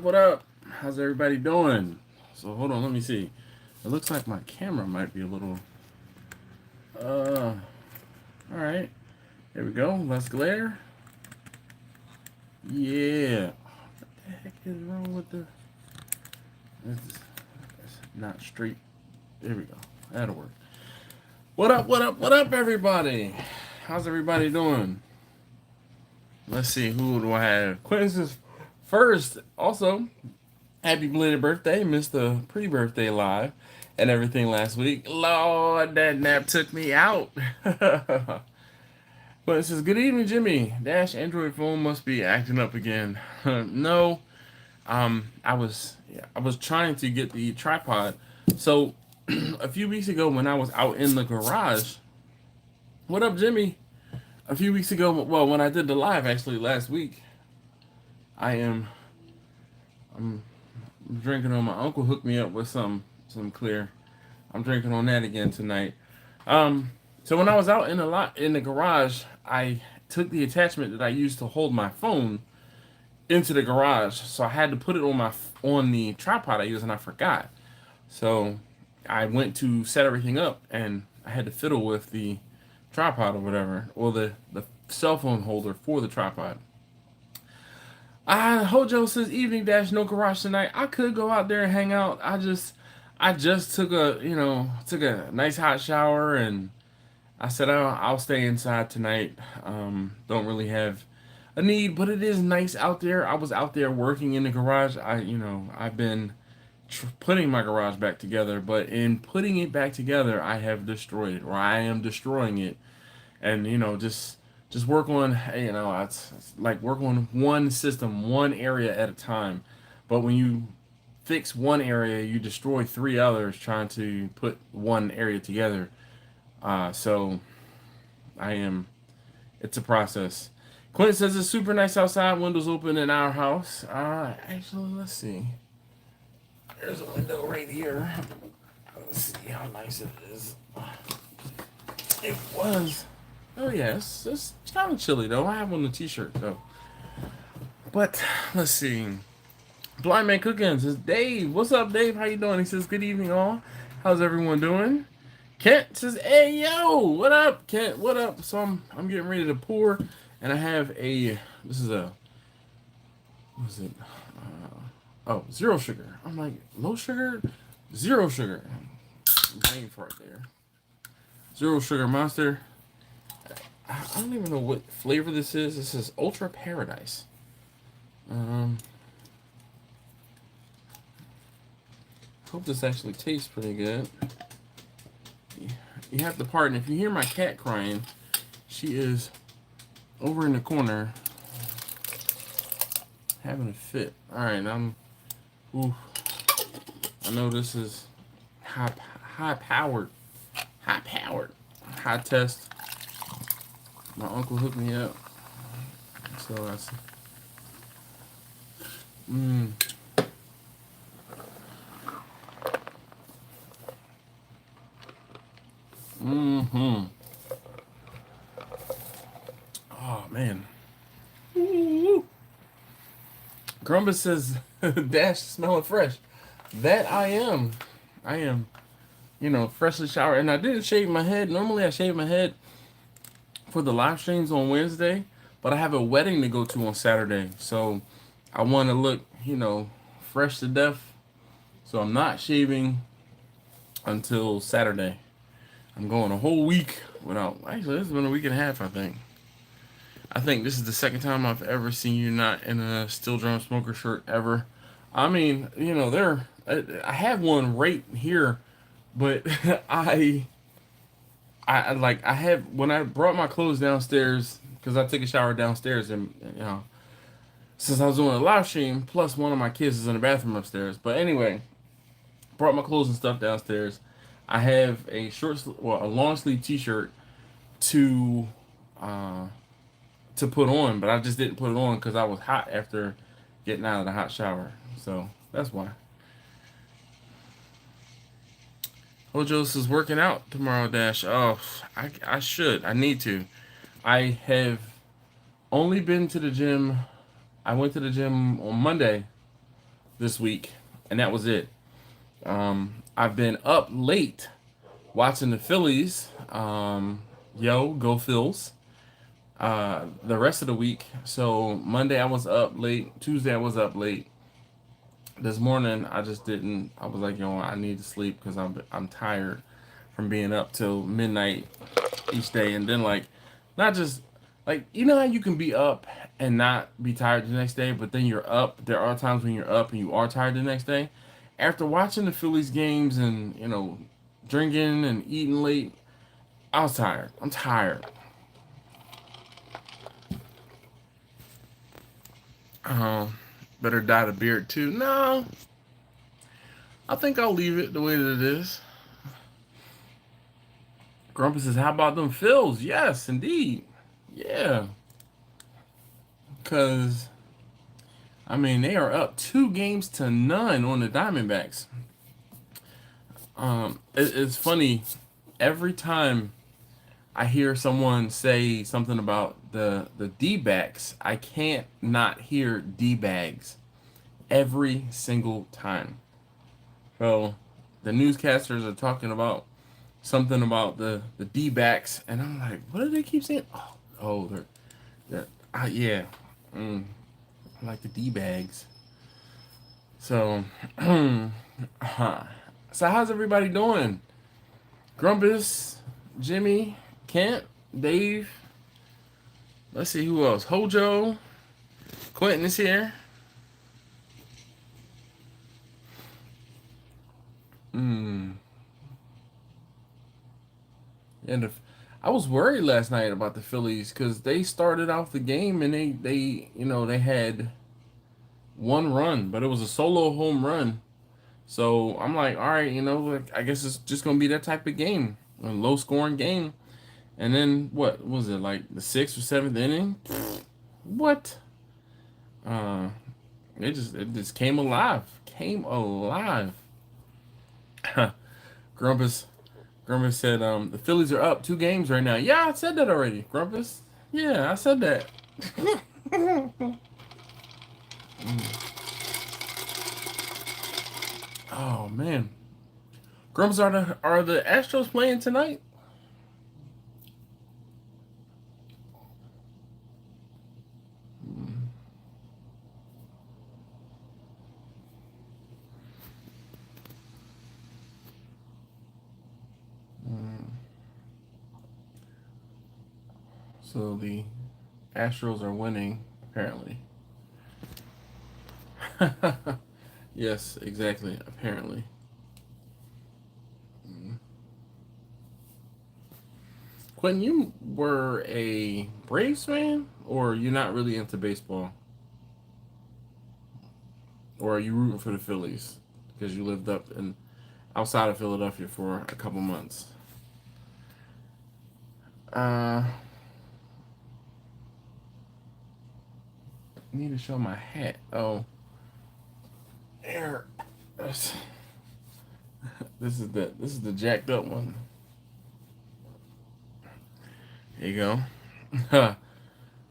What up? How's everybody doing? So hold on, let me see. It looks like my camera might be a little. All right. Here we go. Let's glare. Yeah. What the heck is wrong with the? It's not straight. There we go. That'll work. What up? What up? What up, everybody? How's everybody doing? Let's see. Who do I have? Quincy's first. Also, happy belated birthday. Missed the pre-birthday live and everything last week. Lord, that nap took me out. But it says, good evening, Jimmy. Dash Android phone must be acting up again. No, I was trying to get the tripod. So a few weeks ago when I was out in the garage, what up, Jimmy? A few weeks ago, well, when I did the live actually last week, I am I'm drinking on my uncle hooked me up with some clear. I'm drinking on that again tonight. So when I was out in the garage, I took the attachment that I used to hold my phone into the garage. So I had to put it on the tripod I use, and I forgot. So I went to set everything up, and I had to fiddle with the tripod or whatever, or the cell phone holder for the tripod. Hojo says evening dash no garage tonight. I could go out there and hang out. I just took a nice hot shower, and I said I'll stay inside tonight. Don't really have a need, but it is nice out there. I was out there working in the garage. I've been putting my garage back together, but in putting it back together, I have destroyed it, or I am destroying it, and just work on it's like work on one system, one area at a time. But when you fix one area, you destroy three others trying to put one area together. So I am. It's a process. Quentin says it's super nice outside. Windows open in our house. Actually, let's see. There's a window right here. Let's see how nice it is. It was. Oh yes, it's kind of chilly though. I have on the t-shirt though. But let's see. Blind Man Cooking says Dave. What's up, Dave? How you doing? He says good evening, all. How's everyone doing? Kent says, "Hey yo, what up, Kent? What up?" So I'm getting ready to pour, and I have a. This is a. What is it? Zero sugar. I'm like low sugar, zero sugar. I'm waiting for it there. Zero sugar monster. I don't even know what flavor this is. This is Ultra Paradise. Hope this actually tastes pretty good. You have to pardon if you hear my cat crying. She is over in the corner having a fit. All right, ooh, I know this is high powered, high test. My uncle hooked me up, so that's Oh man. Ooh. Grumbus says Dash smelling fresh. That I am. I am, freshly showered. And I didn't shave my head. Normally I shave my head for the live streams on Wednesday, but I have a wedding to go to on Saturday. So I want to look, fresh to death. So I'm not shaving until Saturday. I'm going a whole week without. Actually, it's been a week and a half, I think. I think this is the second time I've ever seen you not in a steel drum smoker shirt ever. I mean, I have one right here, but I have when I brought my clothes downstairs because I took a shower downstairs and since I was doing a live stream, plus one of my kids is in the bathroom upstairs. But anyway, brought my clothes and stuff downstairs. I have a long sleeve T-shirt to put on, but I just didn't put it on because I was hot after getting out of the hot shower. So that's why. Hojo's is working out tomorrow, Dash. Oh, I should. I need to. I have only been to the gym. I went to the gym on Monday this week, and that was it. I've been up late watching the Phillies. Yo, go Phils. The rest of the week. So Monday I was up late. Tuesday I was up late. This morning I just didn't. I was like, I need to sleep because I'm tired from being up till midnight each day, and then like, not just like how you can be up and not be tired the next day, but then you're up. There are times when you're up and you are tired the next day. After watching the Phillies games and drinking and eating late, I was tired. I'm tired. Better dye the beard too. No, I think I'll leave it the way that it is. Grumpy says, "How about them Phils?" Yes, indeed. Yeah, because I mean they are up 2 games to none on the Diamondbacks. It's funny every time I hear someone say something about the D-backs. I can't not hear D-bags every single time. So the newscasters are talking about something about the D-backs, and I'm like, what do they keep saying? Yeah, I like the D-bags. So, so how's everybody doing? Grumpus, Jimmy, Kent, Dave. Let's see who else. Hojo, Quentin is here. And I was worried last night about the Phillies because they started off the game and they had 1 run, but it was a solo home run. So I'm like, all right, like, I guess it's just gonna be that type of game, a low scoring game. And then what was it, like the 6th or 7th inning? What? Uh, it just came alive. Came alive. Grumpus Grumpus said, the Phillies are up 2 games right now. Yeah, I said that already, Grumpus. Yeah, I said that. Oh man. Grumpus, are the Astros playing tonight? So the Astros are winning, apparently. Yes, exactly. Apparently. Quentin, you were a Braves fan, or you're not really into baseball, or are you rooting for the Phillies because you lived up in outside of Philadelphia for a couple months? Uh, I need to show my hat. Oh, there. This is the jacked up one. There you go.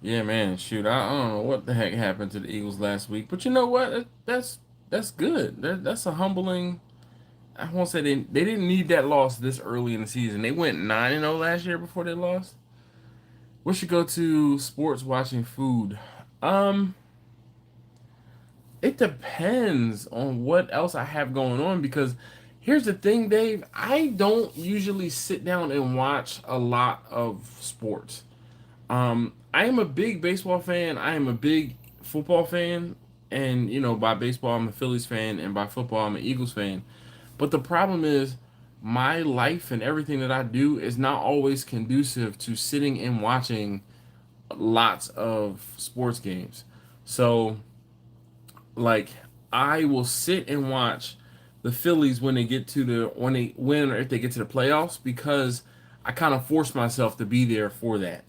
Yeah, man. Shoot, I don't know what the heck happened to the Eagles last week, but you know what? That's good. That's a humbling. I won't say they didn't need that loss this early in the season. They went 9-0 last year before they lost. We should go to sports watching food. Um, it depends on what else I have going on because here's the thing, Dave. I don't usually sit down and watch a lot of sports. I am a big baseball fan. I am a big football fan. And, by baseball, I'm a Phillies fan. And by football, I'm an Eagles fan. But the problem is, my life and everything that I do is not always conducive to sitting and watching lots of sports games. So, like, I will sit and watch the Phillies when they get to when they win or if they get to the playoffs because I kind of force myself to be there for that.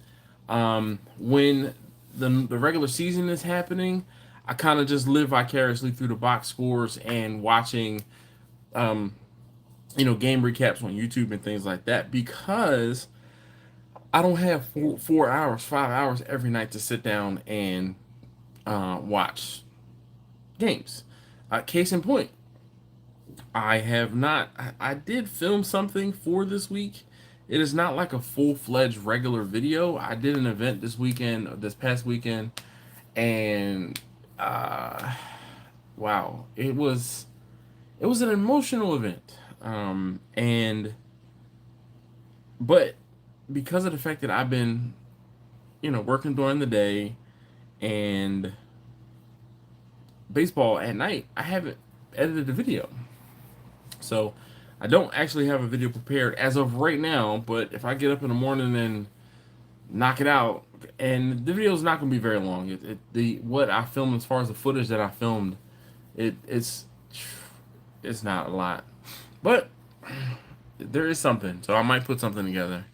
When the regular season is happening, I kind of just live vicariously through the box scores and watching, um, game recaps on YouTube and things like that because I don't have 4 hours, 5 hours every night to sit down and watch games. Case in point, I have not. I did film something for this week. It is not like a full-fledged regular video. I did an event this past weekend, and uh, wow, it was an emotional event. And but because of the fact that I've been, working during the day and baseball at night, I haven't edited the video. So I don't actually have a video prepared as of right now, but if I get up in the morning and knock it out, and the video is not going to be very long. The what I filmed, as far as the footage that I filmed, it's not a lot, but there is something, so I might put something together.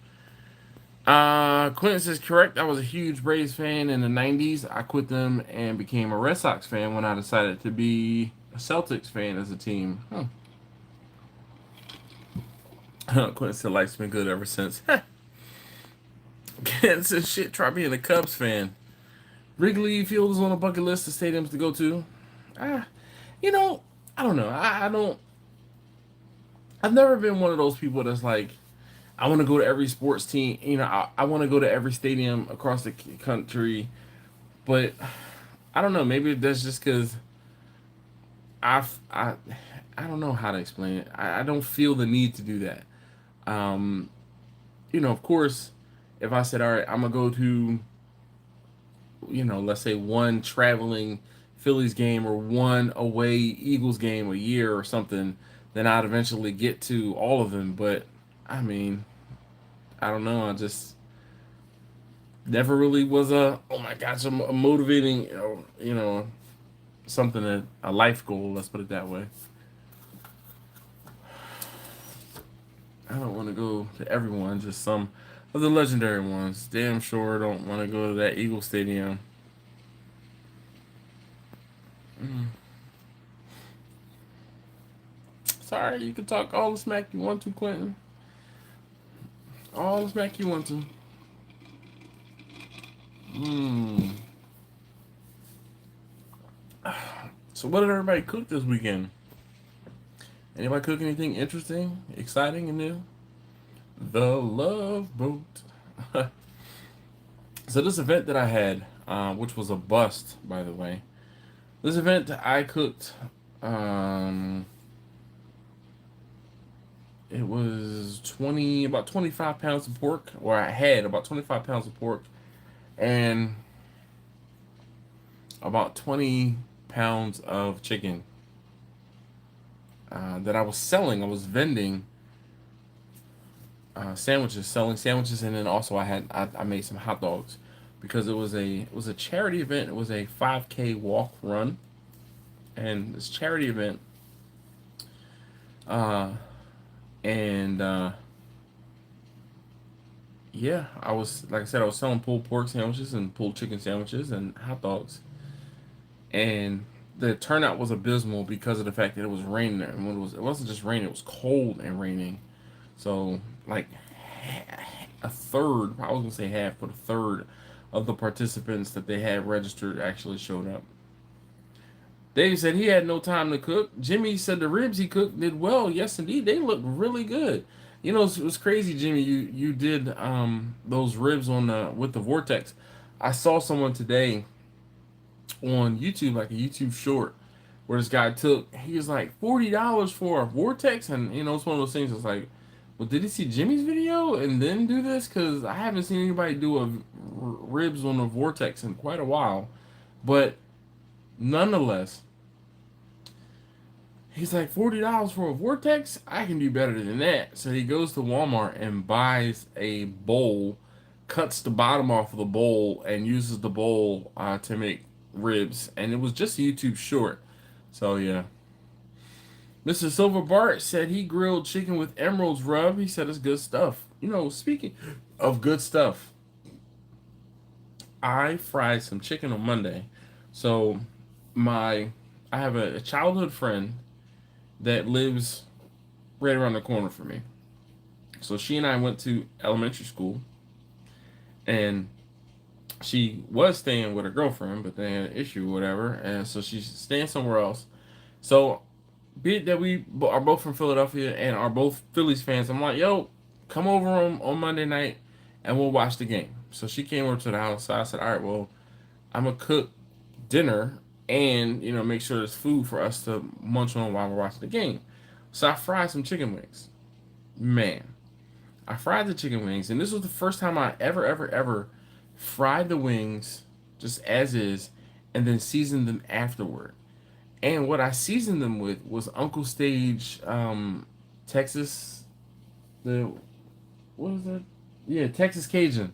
Quentin says, correct. I was a huge Braves fan in the 90s. I quit them and became a Red Sox fan when I decided to be a Celtics fan as a team. Quentin said, life's been good ever since. Quentin says, shit, try being a Cubs fan. Wrigley Field is on a bucket list of stadiums to go to. You know, I don't know. I don't. I've never been one of those people that's like, I want to go to every sports team. I want to go to every stadium across the country. But I don't know. Maybe that's just because I don't know how to explain it. I don't feel the need to do that. Um, of course, if I said, all right, I'm gonna go to, let's say one traveling Phillies game or one away Eagles game a year or something, then I'd eventually get to all of them. But I mean, I don't know. I just never really was oh my gosh, a motivating, something a life goal. Let's put it that way. I don't want to go to everyone, just some of the legendary ones. Damn sure don't want to go to that Eagle Stadium. Sorry, you can talk all the smack you want to, Quentin. All the smack you want to. So what did everybody cook this weekend? Anybody cook anything interesting, exciting, and new? The Love Boat. So this event that I had, which was a bust, by the way. This event I cooked, it was about 25 pounds of pork, or I had about 25 pounds of pork, and about 20 pounds of chicken that I was selling. I was vending sandwiches, selling sandwiches, and then also I made some hot dogs because it was a charity event. It was a 5K walk run, and this charity event, and yeah, I was, like I said, I was selling pulled pork sandwiches and pulled chicken sandwiches and hot dogs, and the turnout was abysmal because of the fact that it was raining there. And it wasn't just raining; it was cold and raining. So like a third, I was gonna say half, but a third of the participants that they had registered actually showed up. Dave said he had no time to cook. Jimmy said the ribs he cooked did well. Yes, indeed, they looked really good. It was crazy, Jimmy. You did those ribs on with the Vortex. I saw someone today on YouTube, like a YouTube short, where this guy he was like $40 for a Vortex, and it's one of those things that's like, well, did he see Jimmy's video and then do this? Because I haven't seen anybody do ribs on a Vortex in quite a while, but nonetheless, he's like, $40 for a Vortex? I can do better than that. So he goes to Walmart and buys a bowl, cuts the bottom off of the bowl, and uses the bowl to make ribs. And it was just a YouTube short. So yeah. Mr. Silver Bart said he grilled chicken with emeralds rub. He said it's good stuff. Speaking of good stuff, I fried some chicken on Monday. So I have a childhood friend that lives right around the corner from me. So she and I went to elementary school, and she was staying with her girlfriend, but they had an issue or whatever, and so she's staying somewhere else. So, be it that we are both from Philadelphia and are both Phillies fans, I'm like, yo, come over on Monday night and we'll watch the game. So she came over to the house. So I said, all right, well, I'm gonna cook dinner and make sure there's food for us to munch on while we're watching the game. So I fried some chicken wings. Man, I fried the chicken wings, and this was the first time I ever fried the wings just as is, and then seasoned them afterward. And what I seasoned them with was Uncle Stage, Texas. The what is that? Yeah, Texas Cajun.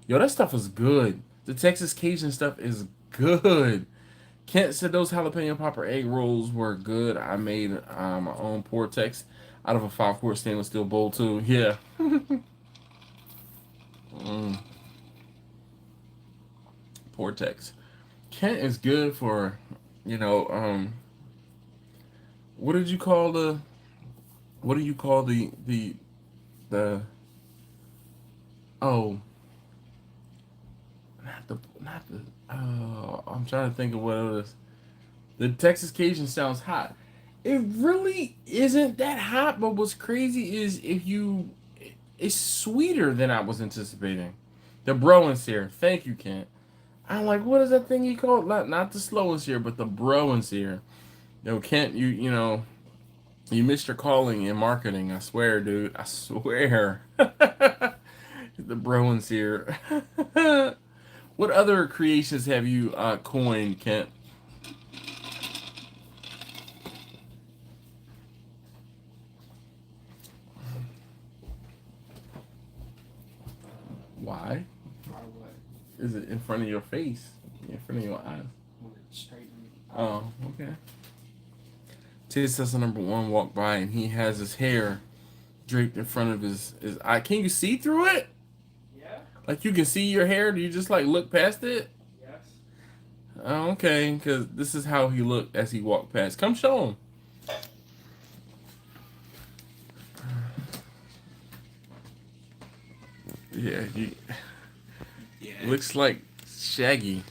Yo, that stuff is good. The Texas Cajun stuff is good. Kent said those jalapeno popper egg rolls were good. I made my own Portex out of a 5-quart stainless steel bowl too. Yeah. mm, Portex. Kent is good for, you know, what did you call the what do you call the oh not the I'm trying to think of what it is. The Texas Cajun sounds hot. It really isn't that hot, but what's crazy is it's sweeter than I was anticipating. The bro and sear. Thank you, Kent. I'm like, what is that thing you call it? Not the slow and sear, but the bro and sear. Yo, Kent, you missed your calling in marketing. I swear, dude. I swear. The bro and sear. What other creations have you coined, Kent? Why? Or what? Is it in front of your face? In front of your eyes? Straighten. Oh, okay. TSS number one walked by and he has his hair draped in front of his eye. Can you see through it? Yeah. Like you can see your hair? Do you just like look past it? Yes. Oh, okay, because this is how he looked as he walked past. Come show him. Yeah, he looks like Shaggy.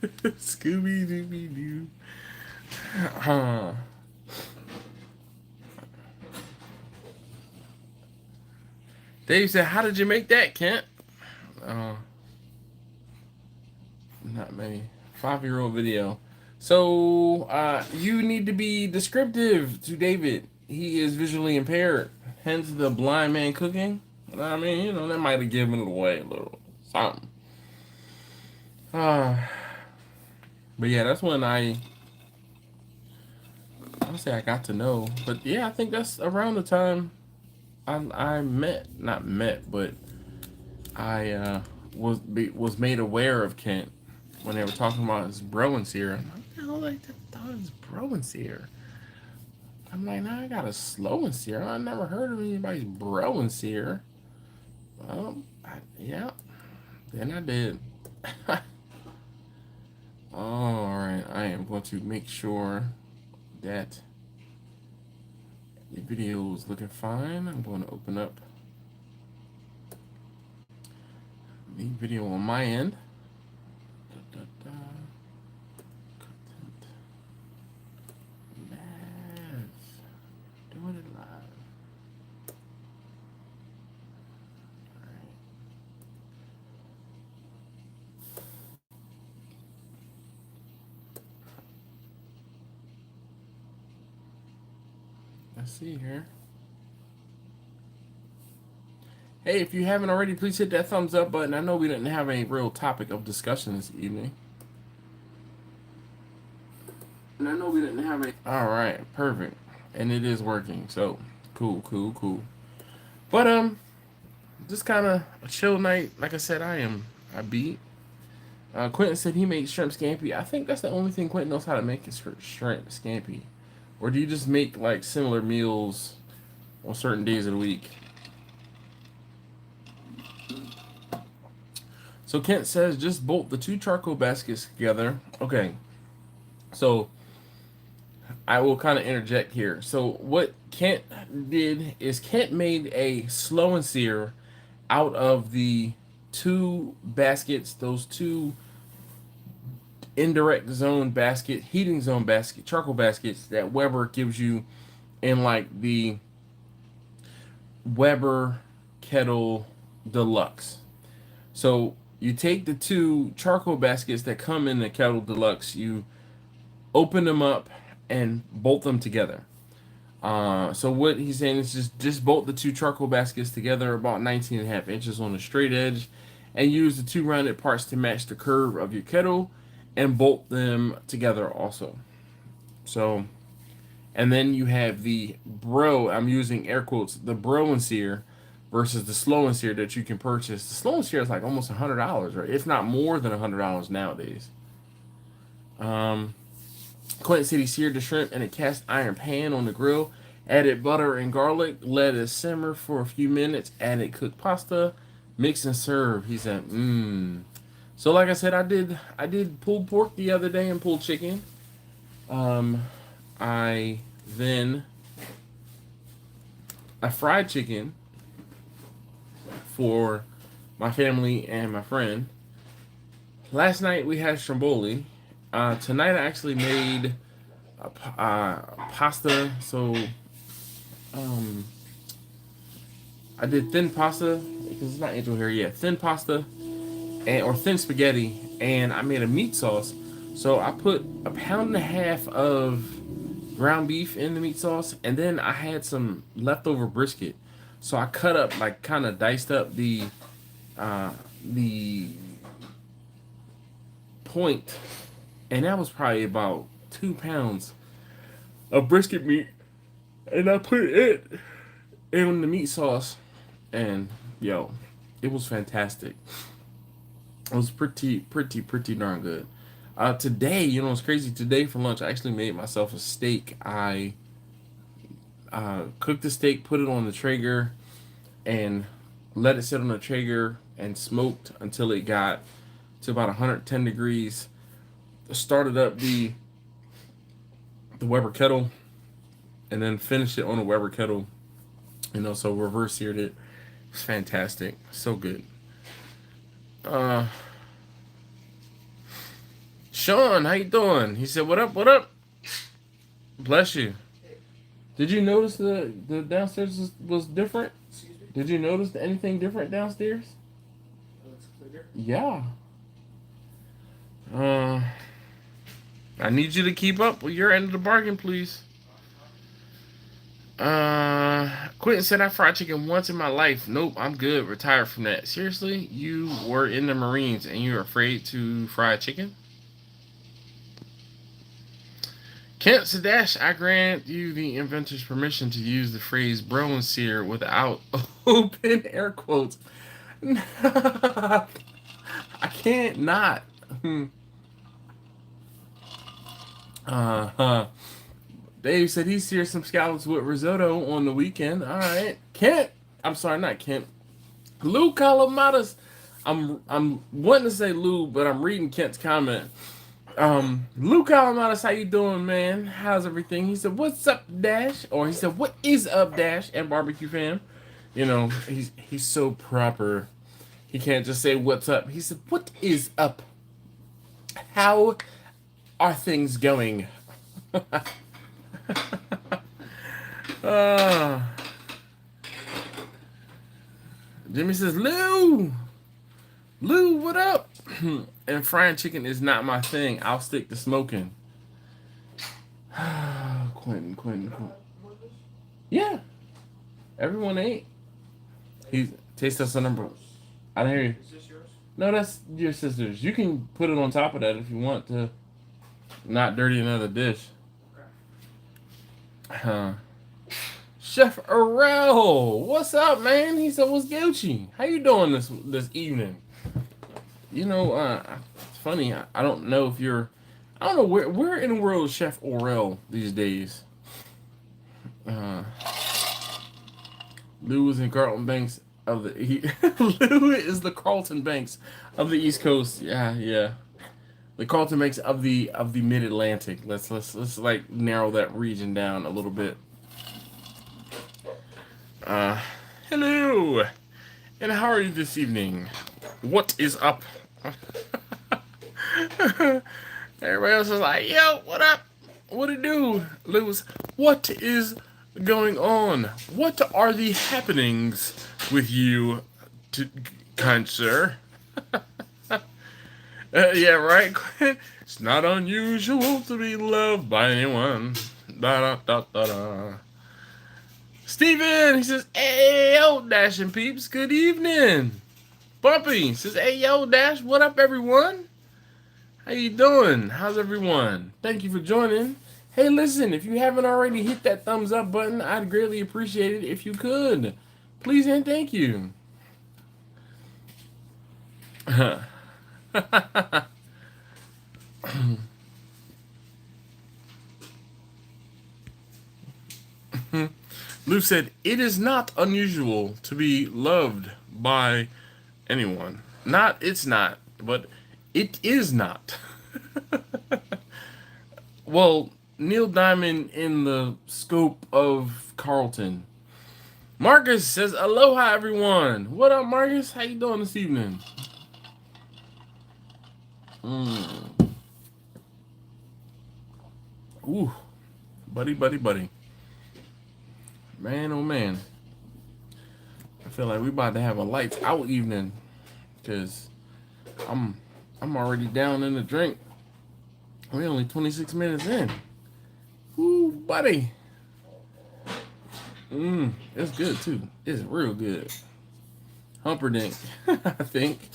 Scooby Dooby Doo. Dave said, "How did you make that, Kent?" Uh, Not many. 5-year-old video. So you need to be descriptive to David. He is visually impaired, hence the blind man cooking. I mean, that might have given it away a little something. But yeah, that's when I don't say I got to know, but yeah, I think that's around the time I not met, but I was made aware of Kent when they were talking about his bro and sear. I'm like, what the hell, like thought his bro and sear. I'm like, nah, I got a slow and sear. I never heard of anybody's bro and sear. Well, yeah, then I did. All right, I am going to make sure that the video is looking fine. I'm going to open up the video on my end. Content. Live. Doing it live. All right. Let's see here. Hey, if you haven't already, please hit that thumbs up button. I know we didn't have a real topic of discussion this evening. And I know we didn't have a... All right, perfect. And it is working, so cool. But, just kind of a chill night. Like I said, I beat. Quentin said he made shrimp scampi. I think that's the only thing Quentin knows how to make is shrimp scampi. Or do you just make, like, similar meals on certain days of the week? So Kent says just bolt the 2 charcoal baskets together. Okay. So I will kind of interject here. So what Kent did is Kent made a slow and sear out of the 2 baskets, those 2 indirect zone basket, heating zone basket, charcoal baskets that Weber gives you in like the Weber Kettle Deluxe. So you take the two charcoal baskets that come in the Kettle Deluxe, you open them up and bolt them together. So what he's saying is just bolt the two charcoal baskets together about 19.5 inches on the straight edge, and use the two rounded parts to match the curve of your kettle, and bolt them together also. So, and then you have the bro. I'm using air quotes. The bro and sear versus the slow and sear that you can purchase. The slow and sear is like almost $100, or if not more than $100 nowadays. Quentin City seared the shrimp in a cast iron pan on the grill. Added butter and garlic. Let it simmer for a few minutes. Added cooked pasta. Mix and serve. He said, mmm. So like I said, I did pulled pork the other day and pulled chicken. I fried chicken for my family and my friend. Last night we had stromboli. Tonight I actually made pasta. So I did thin pasta because it's not angel hair yet. Thin pasta or thin spaghetti, and I made a meat sauce. So I put 1.5 pounds of ground beef in the meat sauce, and then I had some leftover brisket. So I cut up, like, kind of diced up the point, and that was probably about 2 pounds of brisket meat, and I put it in the meat sauce, and yo, it was fantastic. It was pretty darn good. Today, you know, it's crazy. Today for lunch, I actually made myself a steak. I cooked the steak, put it on the Traeger, and let it sit on the Traeger and smoked until it got to about 110 degrees. Started up the Weber kettle, and then finished it on the Weber kettle. You know, so reverse seared it. It's fantastic. So good. Sean, how you doing? He said, "What up? What up?" Bless you. Did you notice the downstairs was different? Excuse me? Did you notice anything different downstairs? It looks cleaner. Yeah. I need you to keep up with your end of the bargain, please. Quentin said, I fried chicken once in my life. Nope, I'm good. Retired from that. Seriously? You were in the Marines and you're afraid to fry chicken? Kent Sadash, I grant you the inventor's permission to use the phrase bro and sear without open air quotes. I can't not. Dave said he seared some scallops with risotto on the weekend. All right, Kent. I'm sorry, not Kent. Lou Calamatas. I'm wanting to say Lou, but I'm reading Kent's comment. Lou Calamatas, how you doing, man? How's everything? He said, "What's up, Dash?" Or he said, "What is up, Dash?" And barbecue fam. You know, he's so proper. He can't just say what's up. He said, "What is up? How are things going?" Jimmy says, Lou, what up? And frying chicken is not my thing. I'll stick to smoking. Quentin. Yeah. Everyone ate. He taste us a number. I didn't hear you. Is this yours? No, that's your sister's. You can put it on top of that if you want to not dirty another dish. Chef Arel, what's up, man? He said, "What's Gucci? How you doing this evening?" You know, it's funny. I don't know if you're. I don't know where in the world is Chef Orel these days. Lou is in Carlton Banks of the. Lou is the Carlton Banks of the East Coast. Yeah. The Carlton Banks of the Mid Atlantic. Let's like narrow that region down a little bit. Hello, and how are you this evening? What is up? Everybody else is like, yo, what up? What it do? Lewis, what is going on? What are the happenings with you, kind sir? Yeah, right. It's not unusual to be loved by anyone. Da da da da da. Steven, he says, hey yo, Dash and peeps, good evening. Bumpy says, hey yo, Dash, what up, everyone? How you doing? How's everyone? Thank you for joining. Hey, listen, if you haven't already hit that thumbs up button, I'd greatly appreciate it if you could. Please and thank you. Lou said, it is not unusual to be loved by anyone. It's not, but it is not. Well, Neil Diamond in the scope of Carlton. Marcus says, aloha, everyone. What up, Marcus? How you doing this evening? Ooh, buddy, buddy, buddy. Man, oh man. I feel like we about to have a lights out evening, cause I'm already down in the drink. We're only 26 minutes in. Ooh, buddy. It's good too. It's real good. Humperdinck, I think.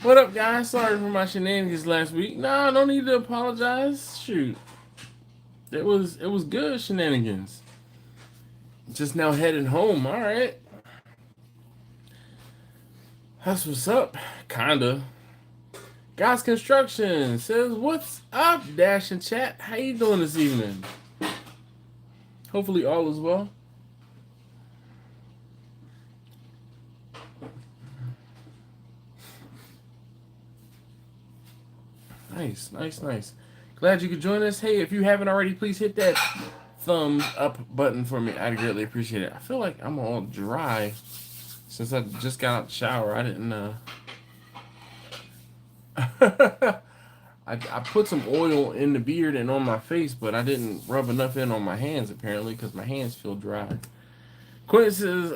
What up, guys? Sorry for my shenanigans last week. Nah, no need to apologize. Shoot, it was good shenanigans. Just now heading home. All right, that's what's up. Kinda. Guys Construction says, what's up, Dash and Chat? How you doing this evening? Hopefully all is well. Nice, nice, nice. Glad you could join us. Hey, if you haven't already, please hit that thumbs up button for me. I'd greatly appreciate it. I feel like I'm all dry since I just got out the shower. I didn't I put some oil in the beard and on my face, but I didn't rub enough in on my hands apparently because my hands feel dry. Quinn says,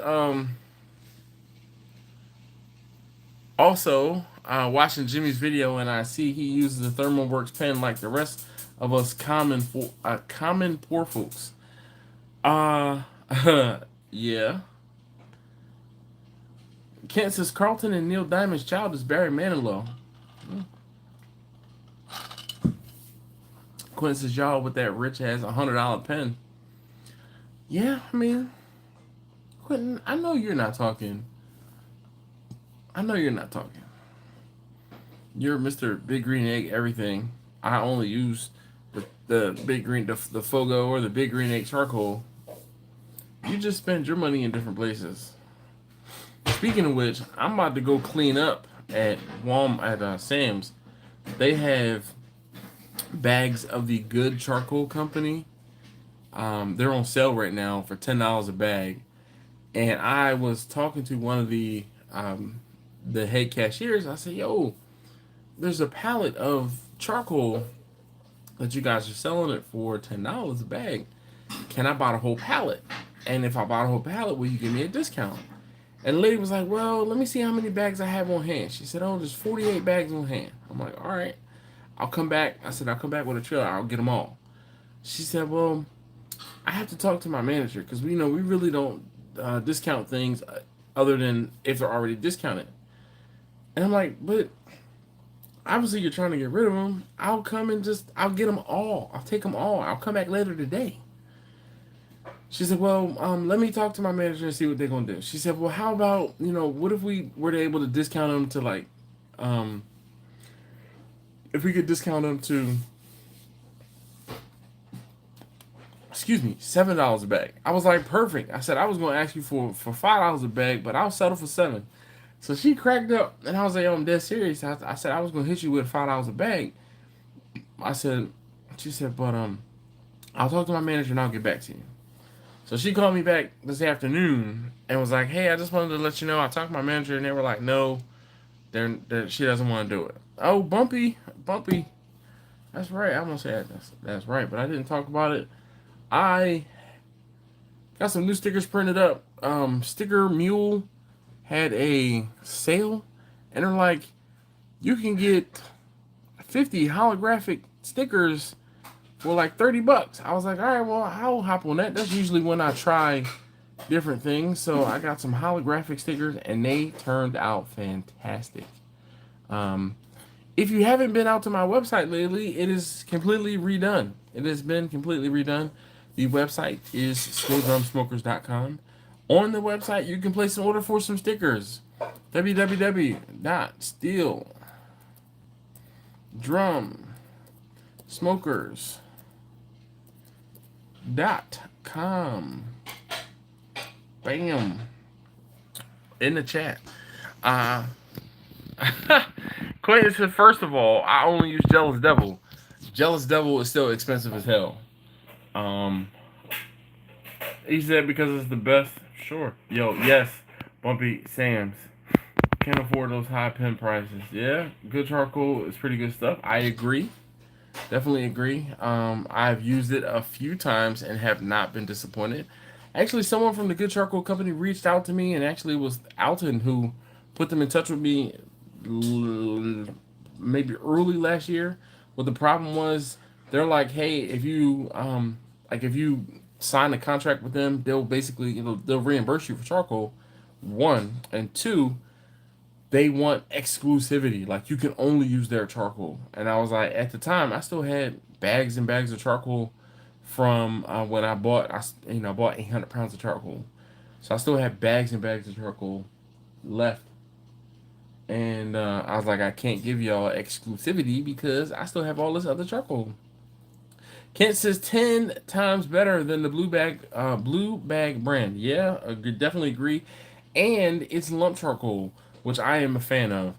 also watching Jimmy's video and I see he uses the ThermoWorks pen like the rest of us common poor folks. Yeah. Kent says Carlton and Neil Diamond's child is Barry Manilow. Quinn says y'all with that rich ass $100 pen. Yeah, I mean, Quentin, I know you're not talking. You're Mr. Big Green Egg everything. I only use the big green, the Fogo or the Big Green Egg charcoal. You just spend your money in different places. Speaking of which, I'm about to go clean up at Sam's. They have bags of the Good Charcoal Company. They're on sale right now for $10 a bag. And I was talking to one of the head cashiers. I said, yo, there's a pallet of charcoal that you guys are selling it for $10 a bag. Can I buy the whole pallet? And if I buy the whole pallet, will you give me a discount? And the lady was like, well, let me see how many bags I have on hand. She said, oh, there's 48 bags on hand. I'm like, all right, I'll come back. I said, I'll come back with a trailer. I'll get them all. She said, well, I have to talk to my manager because we really don't discount things other than if they're already discounted. And I'm like, but obviously you're trying to get rid of them. I'll get them all. I'll take them all. I'll come back later today. She said, well, let me talk to my manager and see what they're going to do. She said, well, how about, what if we were able to discount them to like, if we could discount them to, $7 a bag. I was like, perfect. I said, I was going to ask you for $5 a bag, but I'll settle for $7. So she cracked up, and I was like, yo, I'm dead serious. I said, I was going to hit you with $5 a bag. She said, but I'll talk to my manager and I'll get back to you. So she called me back this afternoon and was like, hey, I just wanted to let you know I talked to my manager and they were like, no, she doesn't want to do it. Oh, Bumpy. That's right. I'm gonna say that's right, but I didn't talk about it. I got some new stickers printed up. Sticker Mule had a sale, and they're like, you can get 50 holographic stickers for like $30. I was like, all right, well, I'll hop on that. That's usually when I try different things. So I got some holographic stickers, and they turned out fantastic. Um, if you haven't been out to my website lately, it is completely redone. It has been completely redone. The website is stilldrumsmokers.com. On the website, you can place an order for some stickers. www.stilldrumsmokers.com. Bam. In the chat. Uh, Quentin said, first of all, I only use Jealous Devil. Jealous Devil is still expensive as hell. Um, he said because it's the best. Sure. Yo, yes, Bumpy Sam's. Can't afford those high pen prices. Yeah, good charcoal is pretty good stuff. I agree. Definitely agree. I've used it a few times and have not been disappointed. Actually, someone from the Good Charcoal Company reached out to me, and actually it was Alton who put them in touch with me maybe early last year. What the problem was, they're like, hey, if you sign a contract with them, they'll basically they'll reimburse you for charcoal. One and two, they want exclusivity. Like you can only use their charcoal. And I was like, at the time, I still had bags and bags of charcoal from when I bought 800 pounds of charcoal. So I still had bags and bags of charcoal left. And I was like, I can't give y'all exclusivity because I still have all this other charcoal. Kent says 10 times better than the blue bag brand. Yeah, I definitely agree. And it's lump charcoal, which I am a fan of.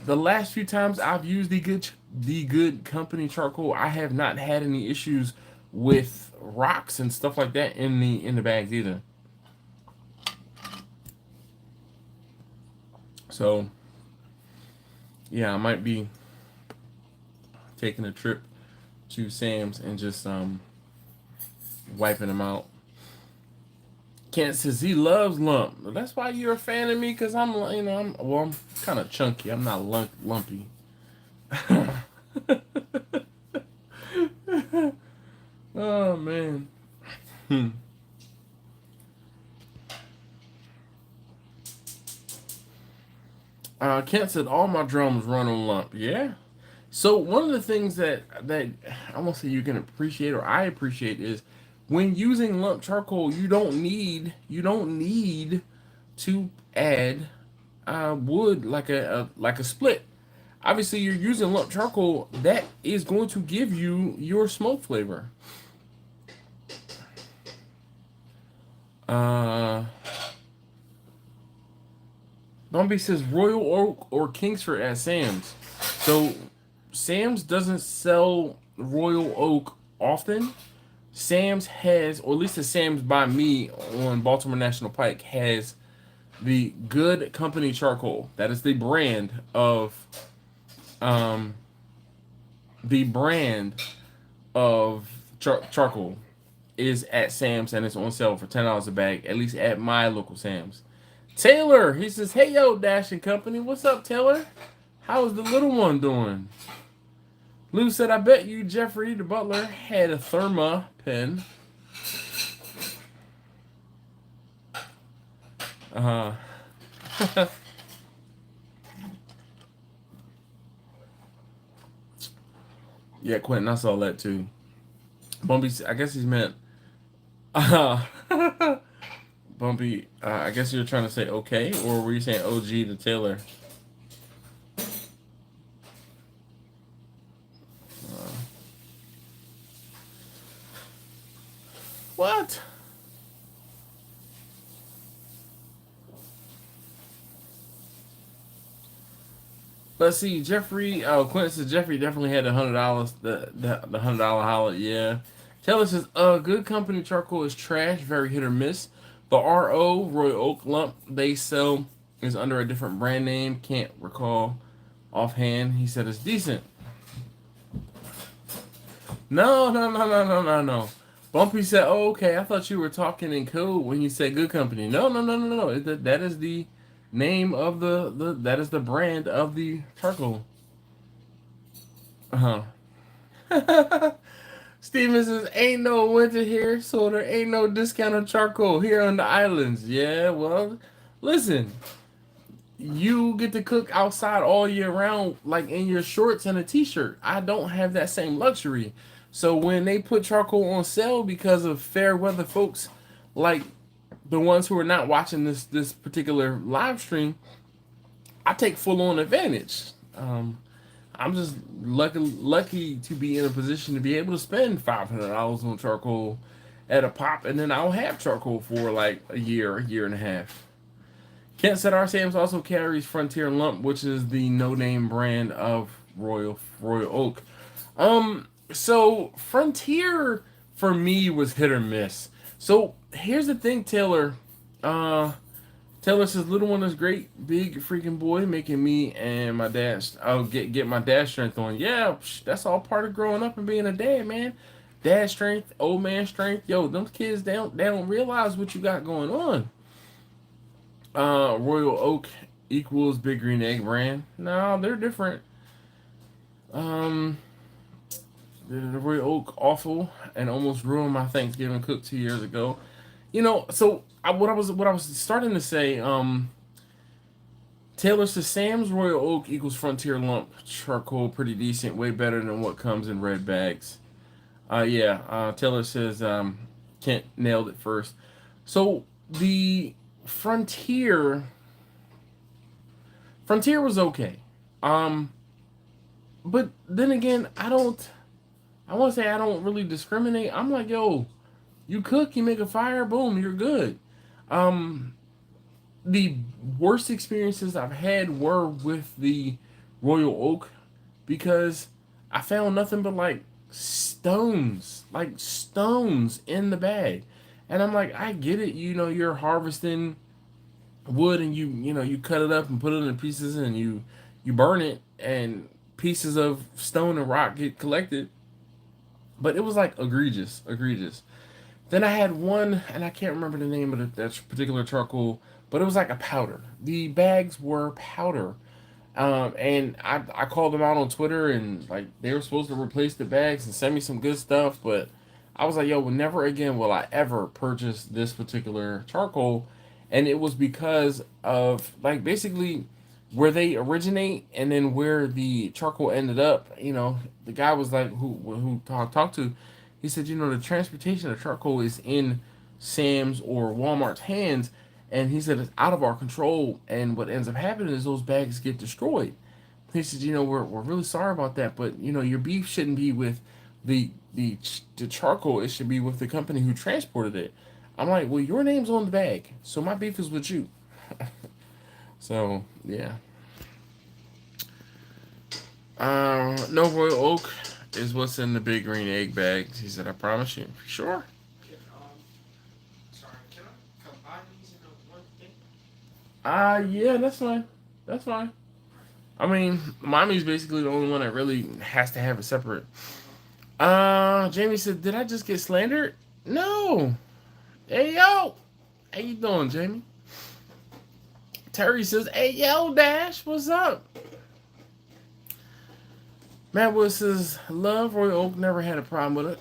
The last few times I've used the good company charcoal, I have not had any issues with rocks and stuff like that in the bags either. So yeah, I might be taking a trip to Sam's and just wiping them out. Kent says he loves lump. That's why you're a fan of me, because I'm kind of chunky. I'm not lumpy. Oh man. Kent said all my drums run on lump. Yeah. So one of the things that I won't say you can appreciate or I appreciate is when using lump charcoal, you don't need to add wood like a split. Obviously, you're using lump charcoal. That is going to give you your smoke flavor. Bumpy says Royal Oak or Kingsford at Sam's. So Sam's doesn't sell Royal Oak often. Sam's has, or at least the Sam's by me on Baltimore National Pike, has the Good Company charcoal. That is the brand of charcoal is at Sam's, and it's on sale for $10 a bag, at least at my local Sam's. Taylor, he says, hey yo, Dash and Company, what's up, Taylor? How's the little one doing? Lou said, I bet you Jeffrey the butler had a Therma pen. Yeah, Quentin, I saw that too. Bumpy, I guess he's meant. Bumpy, I guess you were trying to say okay, or were you saying OG to Taylor? What? Let's see, Jeffrey. Oh, Quentin says Jeffrey definitely had $100. The $100 holler. Yeah. Taylor says, Good Company charcoal is trash, very hit or miss. The Royal Oak lump they sell is under a different brand name. Can't recall offhand. He said it's decent. No, no, no, no, no, no, no. Bumpy said, "Oh, okay. I thought you were talking in code when you said good company." No, no, no, no, no. That is the name of the that is the brand of the charcoal. Uh huh. Steven says, "Ain't no winter here, so there ain't no discounted charcoal here on the islands." Yeah, well, listen, you get to cook outside all year round, like in your shorts and a t-shirt. I don't have that same luxury. So when they put charcoal on sale because of fair weather folks, like the ones who are not watching this particular live stream, I take full on advantage. I'm just lucky to be in a position to be able to spend $500 on charcoal at a pop, and then I'll have charcoal for like a year and a half. Kent said our Sam's also carries Frontier Lump, which is the no-name brand of Royal Oak. So Frontier for me was hit or miss. So here's the thing, Taylor. Uh, Taylor says little one is great, big freaking boy, making me and my dad. I'll get my dad strength on. Yeah, that's all part of growing up and being a dad, man. Dad strength, old man strength. Yo, them kids they don't realize what you got going on. Royal Oak equals Big Green Egg brand. No, they're different. Um, the Royal Oak awful and almost ruined my Thanksgiving cook 2 years ago. So what I was starting to say. Taylor says Sam's Royal Oak equals Frontier Lump charcoal, pretty decent, way better than what comes in red bags. Yeah. Taylor says Kent nailed it first. So the Frontier Frontier was okay. Um, but then again, I want to say I don't really discriminate. I'm like, yo, you cook, you make a fire, boom, you're good. Um, the worst experiences I've had were with the Royal Oak because I found nothing but like stones in the bag. And I'm like, I get it, you're harvesting wood and you cut it up and put it in pieces and you burn it and pieces of stone and rock get collected. But it was like egregious. Then I had one, and I can't remember the name of that particular charcoal, but it was like a powder. The bags were powder. And I called them out on Twitter, and like they were supposed to replace the bags and send me some good stuff, but I was like, yo, well, never again will I ever purchase this particular charcoal, and it was because of like basically where they originate and then where the charcoal ended up. The guy was like who talked to, he said, the transportation of charcoal is in Sam's or Walmart's hands, and he said it's out of our control. And what ends up happening is those bags get destroyed. He said, we're really sorry about that, but your beef shouldn't be with the charcoal. It should be with the company who transported it. I'm like, well, your name's on the bag, so my beef is with you. So yeah. No, Royal Oak is what's in the Big Green Egg bag. He said, I promise you. Sure. Sorry, can I combine these into one thing? Yeah, that's fine. That's fine. I mean, mommy's basically the only one that really has to have it separate. Jamie said, did I just get slandered? No. Hey, yo. How you doing, Jamie? Terry says, hey, yo, Dash, what's up? Matt Wood says, love Royal Oak, never had a problem with it.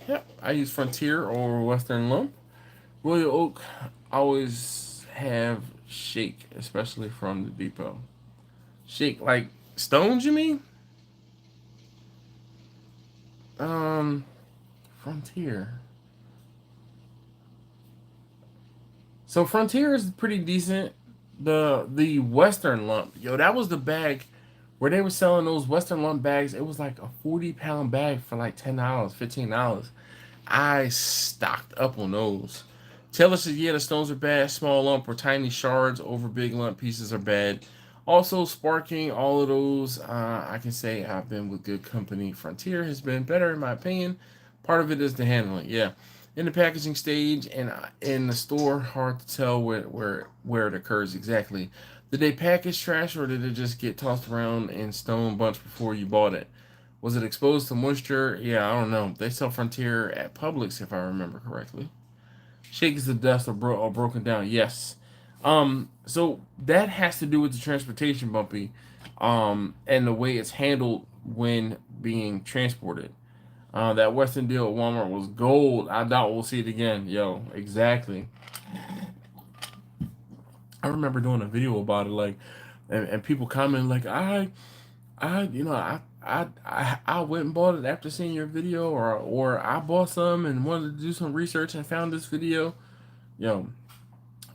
Yep, I use Frontier or Western Lump. Royal Oak always have shake, especially from the depot. Shake like stones, you mean? Frontier. So Frontier is pretty decent. The Western Lump, yo, that was the bag where they were selling those Western Lump bags. It was like a 40-pound bag for like $10, $15. I stocked up on those. Taylor says, yeah, the stones are bad. Small lump or tiny shards over big lump pieces are bad. Also, sparking, all of those, I can say I've been with good company. Frontier has been better, in my opinion. Part of it is the handling, yeah. In the packaging stage and in the store, hard to tell where it occurs exactly. Did they package trash or did it just get tossed around in stone bunch before you bought it? Was it exposed to moisture? Yeah, I don't know. They sell Frontier at Publix, if I remember correctly. Shakes the dust or broken down. Yes. So that has to do with the transportation, Bumpy, and the way it's handled when being transported. That Western deal at Walmart was gold. I doubt we'll see it again. Yo, exactly. I remember doing a video about it, like, and people commenting like, I went and bought it after seeing your video, or I bought some and wanted to do some research and found this video. Yo,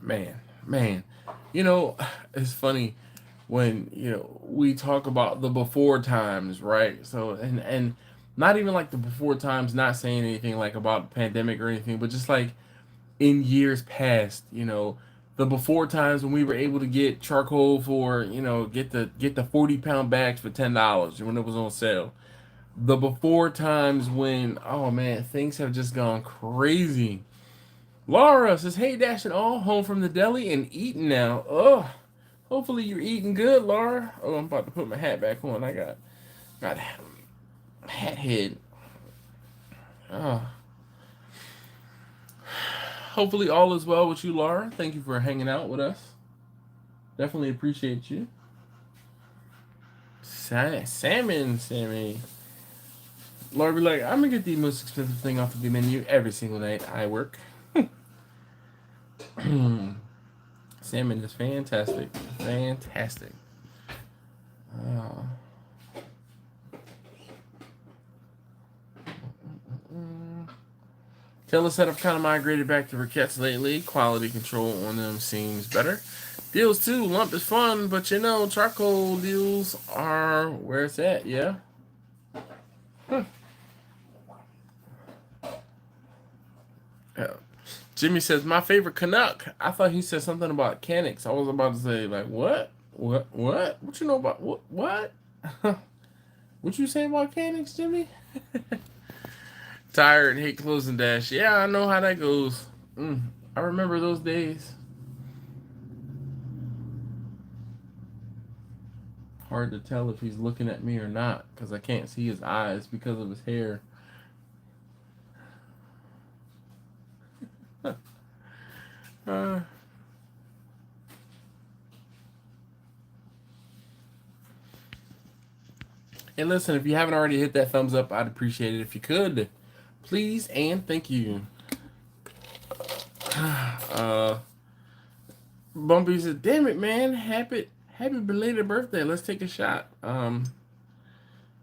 man, you know, it's funny when we talk about the before times, right? So and not even like the before times, not saying anything like about the pandemic or anything, but just like in years past, the before times when we were able to get charcoal for get the 40-pound bags for $10 when it was on sale. The before times when, oh man, things have just gone crazy. Laura says, "Hey, Dash and all, home from the deli and eating now. Oh, hopefully you're eating good, Laura." Oh, I'm about to put my hat back on. I got hat head. Oh. Hopefully all is well with you, Laura. Thank you for hanging out with us. Definitely appreciate you. Salmon, Sammy. Laura be like, "I'm gonna get the most expensive thing off of the menu every single night I work." Salmon is fantastic. Fantastic. Uh, Taylor said, "I've kind of migrated back to briquettes lately. Quality control on them seems better. Deals too. Lump is fun, but charcoal deals are where it's at, yeah?" Huh. Yeah. Jimmy says, "My favorite Canuck." I thought he said something about Canics. I was about to say, like, what? What you know about what? What you say about Canics, Jimmy? Tired, hate closing dash. Yeah, I know how that goes. I remember those days. Hard to tell if he's looking at me or not because I can't see his eyes because of his hair. uh, and listen, if you haven't already hit that thumbs up, I'd appreciate it if you could. Please and thank you. Bumpy said, "Damn it, man. Happy belated birthday. Let's take a shot." Well,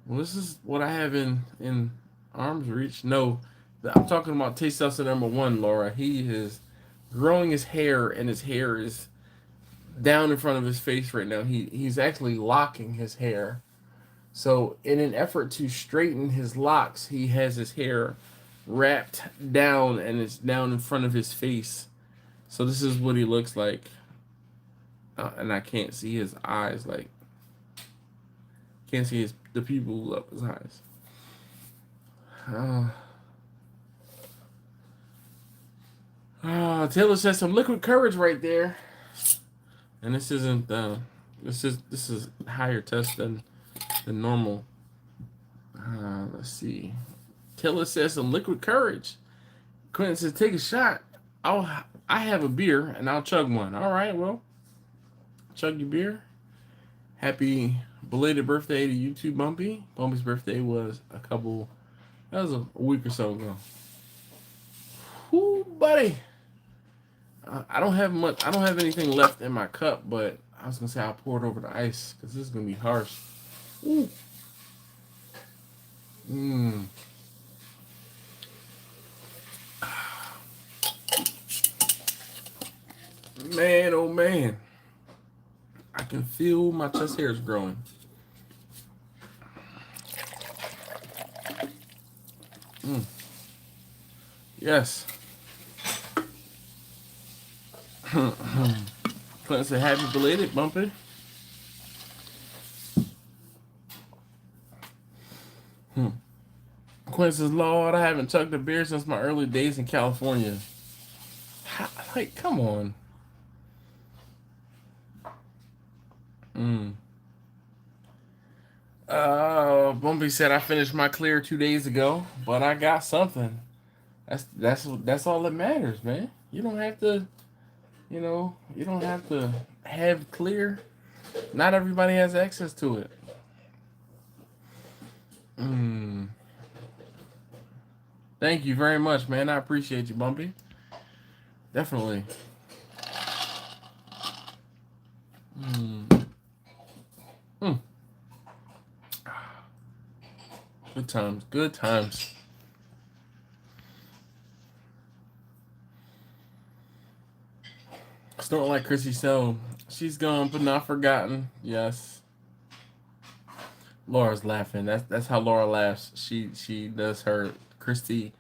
this is what I have in arm's reach. No, I'm talking about taste tester number one, Laura. He is growing his hair, and his hair is down in front of his face right now. He's actually locking his hair. So, in an effort to straighten his locks, he has his hair wrapped down, and it's down in front of his face. So this is what he looks like, and I can't see his eyes. Like, can't see the pupils of his eyes. Taylor says some liquid courage right there, and this isn't. This is higher test than normal. Let's see. Taylor says some liquid courage. Quentin says, "Take a shot. I have a beer and I'll chug one." All right, well, chug your beer. Happy belated birthday to you too, Bumpy. Bumpy's birthday was that was a week or so ago. Whoo, buddy. I don't have much. I don't have anything left in my cup, but I was gonna say I'll pour it over the ice because this is gonna be harsh. Ooh. Man, oh man. I can feel my chest hairs growing. Yes. Clinton said, "Happy belated, Bumpy." Quinn says, "Lord, I haven't chugged a beer since my early days in California." Like, come on. Bumpy said I finished my clear 2 days ago, but I got something. That's all that matters, man. You don't have to, you don't have to have clear. Not everybody has access to it. Mm. Thank you very much, man. I appreciate you, Bumpy. Definitely. Mm. Mm. Good times. Good times. Snorting like Chrissy So. She's gone, but not forgotten. Yes. Laura's laughing. That's how Laura laughs. She does her Chrissy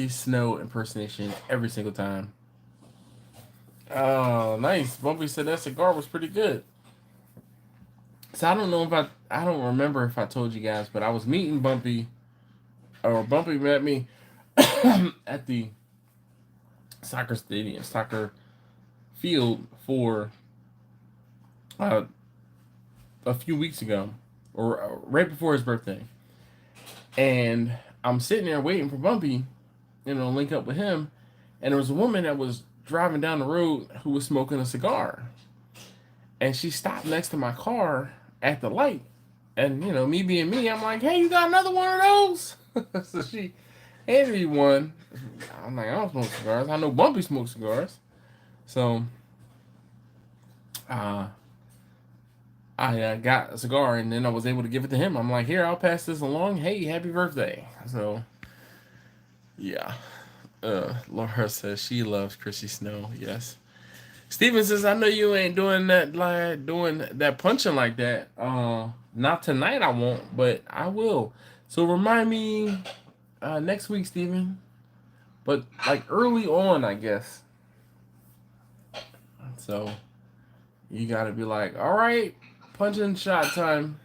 Snow impersonation every single time. Oh, nice. Bumpy said that cigar was pretty good. So I don't know if I don't remember if I told you guys, but I was meeting Bumpy, or Bumpy met me at the soccer field for uh, a few weeks ago, or right before his birthday, and I'm sitting there waiting for Bumpy, link up with him, and there was a woman that was driving down the road who was smoking a cigar, and she stopped next to my car at the light, and me being me, I'm like, "Hey, you got another one of those?" So she handed me one. I'm like, "I don't smoke cigars. I know Bumpy smokes cigars." So uh, I got a cigar, and then I was able to give it to him. I'm like, "Here, I'll pass this along. Hey, happy birthday." So yeah. Laura says she loves Chrissy Snow. Yes. Steven says, I know you ain't doing that, like doing that punching like that. Not tonight I won't, but I will. So remind me next week, Steven. But like early on, I guess. So you gotta be like, all right, punching shot time.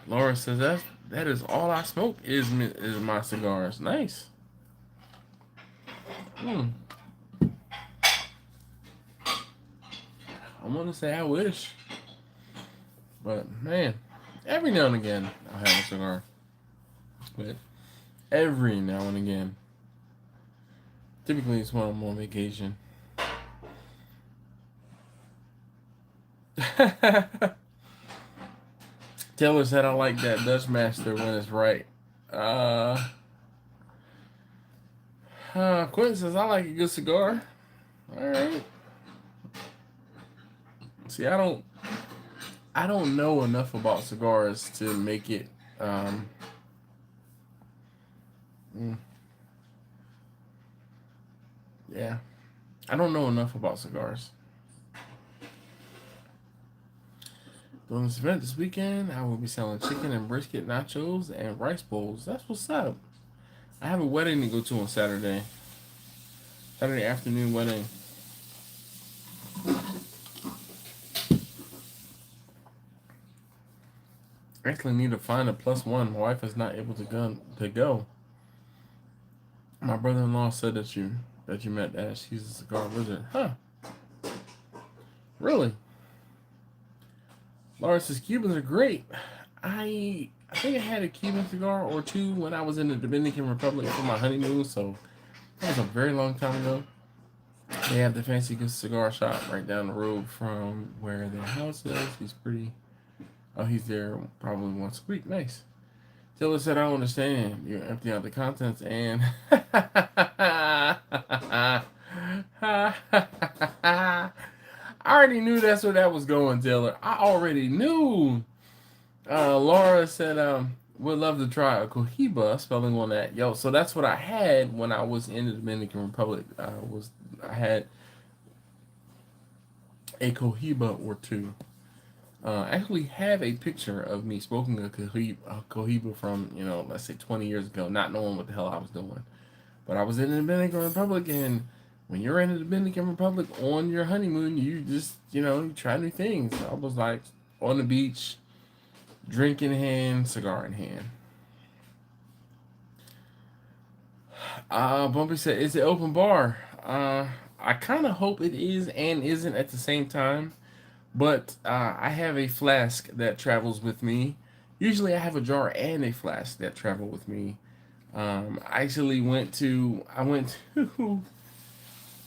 Laura says that is all I smoke is my cigars. Nice. Hmm. I want to say I wish, but man, every now and again I'll have a cigar. But every now and again, typically it's when I'm on vacation. Taylor said I like that Dutch Master when it's right. Quentin says I like a good cigar. All right. See, I don't know enough about cigars to make it. Mm, yeah, I don't know enough about cigars. During this event this weekend, I will be selling chicken and brisket nachos and rice bowls. That's what's up. I have a wedding to go to on Saturday. Saturday afternoon wedding. I actually need to find a +1. My wife is not able to go. My brother-in-law said that you met Ash. He's a cigar wizard. Huh. Really? Laura says Cubans are great. I think I had a Cuban cigar or two when I was in the Dominican Republic for my honeymoon, so that was a very long time ago. They have the fancy good cigar shop right down the road from where their house is. He's pretty. Oh, he's there probably once a week. Nice. Taylor said, I don't understand. You're emptying out the contents and. I already knew that's where that was going, Taylor. I already knew. Laura said, would love to try a Cohiba, spelling on that. Yo, so that's what I had when I was in the Dominican Republic. I had a Cohiba or two. I actually have a picture of me smoking a Cohiba from, let's say 20 years ago, not knowing what the hell I was doing. But I was in the Dominican Republic, and when you're in the Dominican Republic on your honeymoon, you just, you try new things. I was like on the beach, drink in hand, cigar in hand. Bumpy said, is it open bar? I kind of hope it is and isn't at the same time. But I have a flask that travels with me. Usually, I have a jar and a flask that travel with me. I actually I went to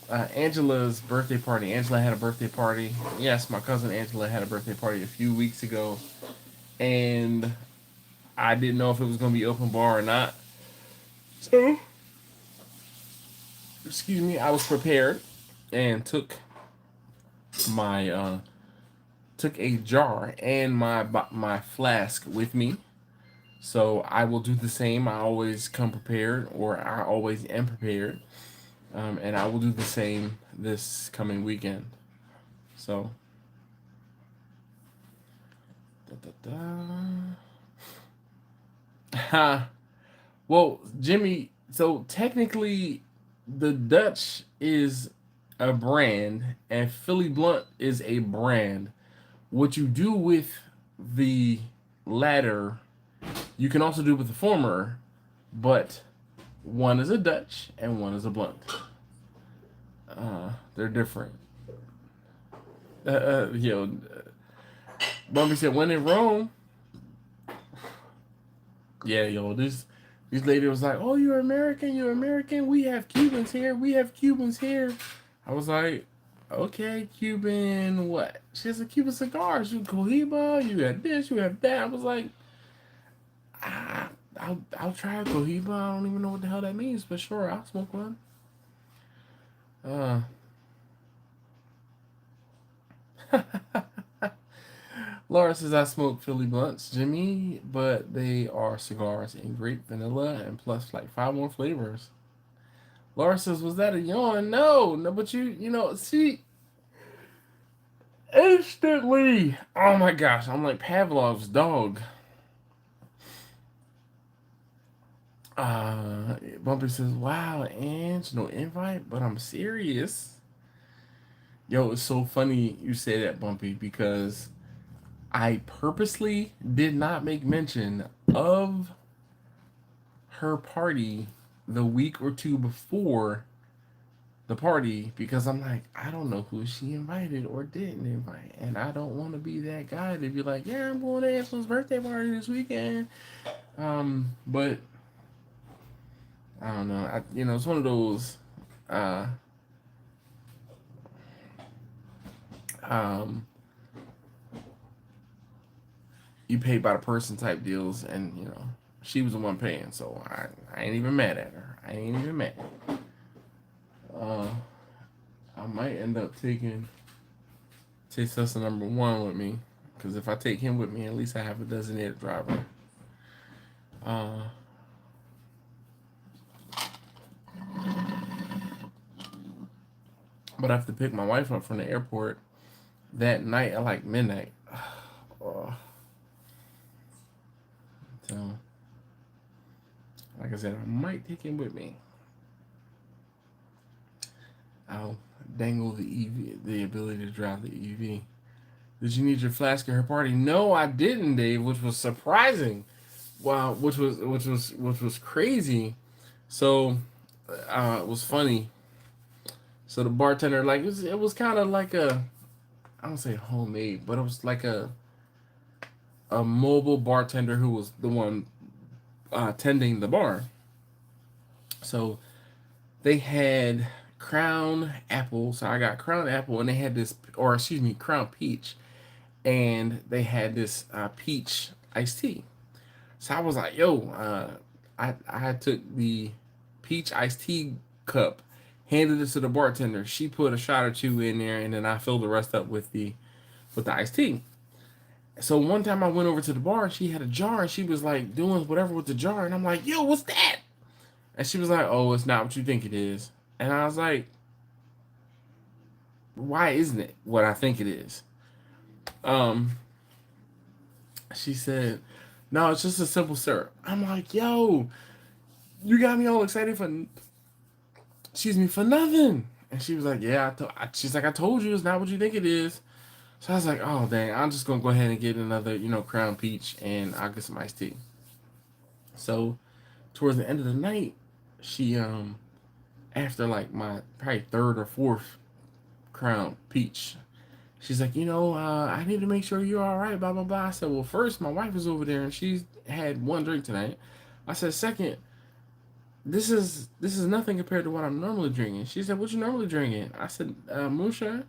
Angela's birthday party. Angela had a birthday party. Yes, my cousin Angela had a birthday party a few weeks ago, and I didn't know if it was going to be open bar or not. So, excuse me, I was prepared and my took a jar and my flask with me. So I will do the same. I always come prepared, or I always am prepared, and I will do the same this coming weekend. So, da, da, da. Ha. Well, Jimmy. So technically, the Dutch is a brand, and Philly Blunt is a brand. What you do with the latter, you can also do with the former, but one is a Dutch and one is a blunt. They're different. You know, Bumpy said, when in Rome, yeah, yo, this lady was like, oh, you're American, you're American. We have Cubans here. We have Cubans here. I was like, okay, Cuban what? She has a Cuban cigars. You Cohiba, you have this, you have that. I was like, I'll try a Cohiba. I don't even know what the hell that means, but sure, I'll smoke one. Uh, Laura says I smoke Philly blunts, Jimmy, but they are cigars in grape, vanilla, and plus like 5 more flavors. Laura says, was that a yawn? No, no, but see, instantly. Oh my gosh, I'm like Pavlov's dog. Bumpy says, wow, Ange, no invite, but I'm serious. Yo, it's so funny you say that, Bumpy, because I purposely did not make mention of her party the week or two before the party because I'm like, I don't know who she invited or didn't invite. And I don't want to be that guy to be like, yeah, I'm going to Angela's birthday party this weekend. But I don't know. It's one of those uh, um, you pay by the person type deals, and she was the one paying, so I ain't even mad at her. I ain't even mad. Uh, I might end up taking Taste Tester number one with me, because if I take him with me, at least I have a designated driver. But I have to pick my wife up from the airport that night at like midnight. Oh. So, like I said, I might take him with me. I'll dangle the EV, the ability to drive the EV. Did you need your flask at her party? No, I didn't, Dave, which was surprising. Wow, which was crazy. So, it was funny. So the bartender, like, it was kind of like I don't say homemade, but it was like a mobile bartender who was the one tending the bar. So they had Crown Apple. So I got Crown Apple, and they had this, or excuse me, Crown Peach, and they had this peach iced tea. So I was like, yo, I took the peach iced tea cup, handed it to the bartender. She put a shot or two in there, and then I filled the rest up with the iced tea. So one time I went over to the bar, and she had a jar, and she was like doing whatever with the jar, and I'm like, yo, what's that? And she was like, oh, it's not what you think it is. And I was like, why isn't it what I think it is? Um, she said, no, it's just a simple syrup. I'm like, yo, you got me all excited for nothing. And she was like, yeah, she's like, I told you it's not what you think it is. So I was like, oh, dang, I'm just going to go ahead and get another, Crown Peach, and I'll get some iced tea. So towards the end of the night, she, after like my probably third or fourth Crown Peach, She's like, I need to make sure you're all right, blah, blah, blah. I said, well, first, my wife is over there and she's had one drink tonight. I said, second, this is nothing compared to what I'm normally drinking. She said, what you normally drinking? I said, moonshine.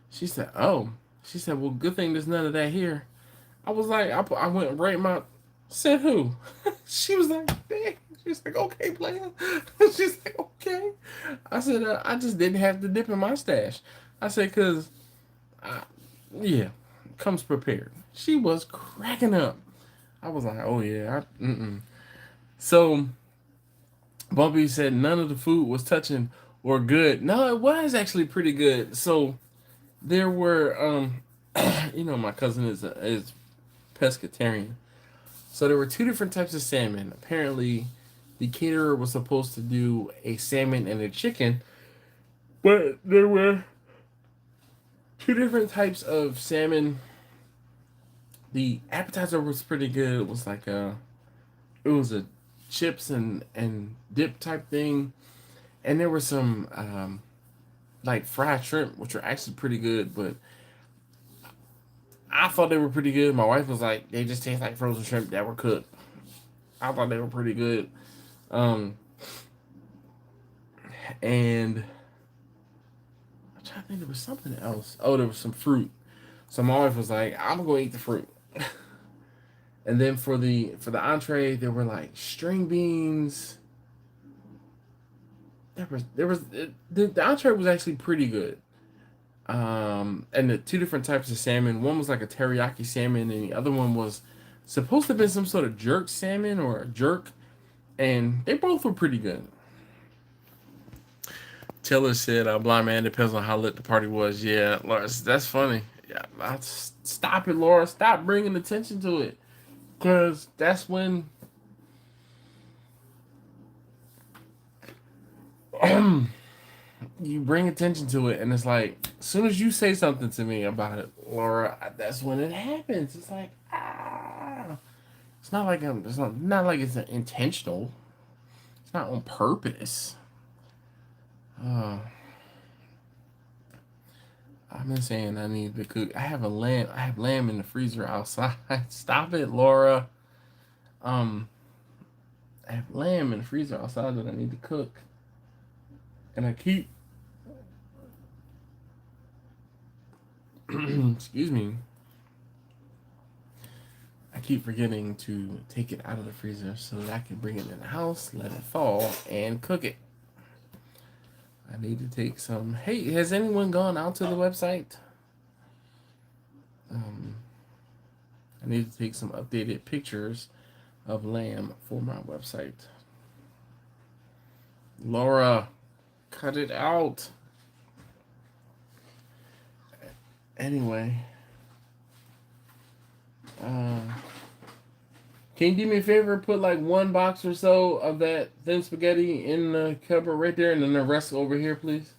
She said, oh. She said, well, good thing there's none of that here. I was like, I went right in my, said who? She was like, dang. She's like, okay, player. She's like, okay. I said, I just didn't have to dip in my stash. I said, because, yeah, comes prepared. She was cracking up. I was like, oh, yeah. So, Bumpy said none of the food was touching or good. No, it was actually pretty good. So, there were, my cousin is pescatarian. So there were two different types of salmon. Apparently, the caterer was supposed to do a salmon and a chicken, but there were two different types of salmon. The appetizer was pretty good. It was like it was a chips and dip type thing, and there were some like fried shrimp, which are actually pretty good, but I thought they were pretty good. My wife was like, they just taste like frozen shrimp that were cooked. I thought they were pretty good. Um, and I'm trying to think, there was something else. Oh, there was some fruit. So my wife was like, I'm gonna go eat the fruit. And then for the entree, there were like string beans. The entree was actually pretty good. And the two different types of salmon. One was like a teriyaki salmon, and the other one was supposed to have been some sort of jerk salmon or a jerk, and they both were pretty good. Taylor said, "Blind man depends on how lit the party was." Yeah, Laura, that's funny. Yeah, stop it, Laura. Stop bringing attention to it, cause that's when you bring attention to it, and it's like, as soon as you say something to me about it, Laura, that's when it happens. It's like, ah. It's not like not like it's intentional. It's not on purpose. Uh, I've been saying I need to cook. I have lamb. I have lamb in the freezer outside. Stop it, Laura. Um, I have lamb in the freezer outside that I need to cook, and I keep. Excuse me. I keep forgetting to take it out of the freezer so that I can bring it in the house, let it fall, and cook it. I need to take some. Hey, has anyone gone out to the website? I need to take some updated pictures of lamb for my website. Laura, cut it out. Anyway, can you do me a favor? Put like one box or so of that thin spaghetti in the cupboard right there, and then the rest over here, please.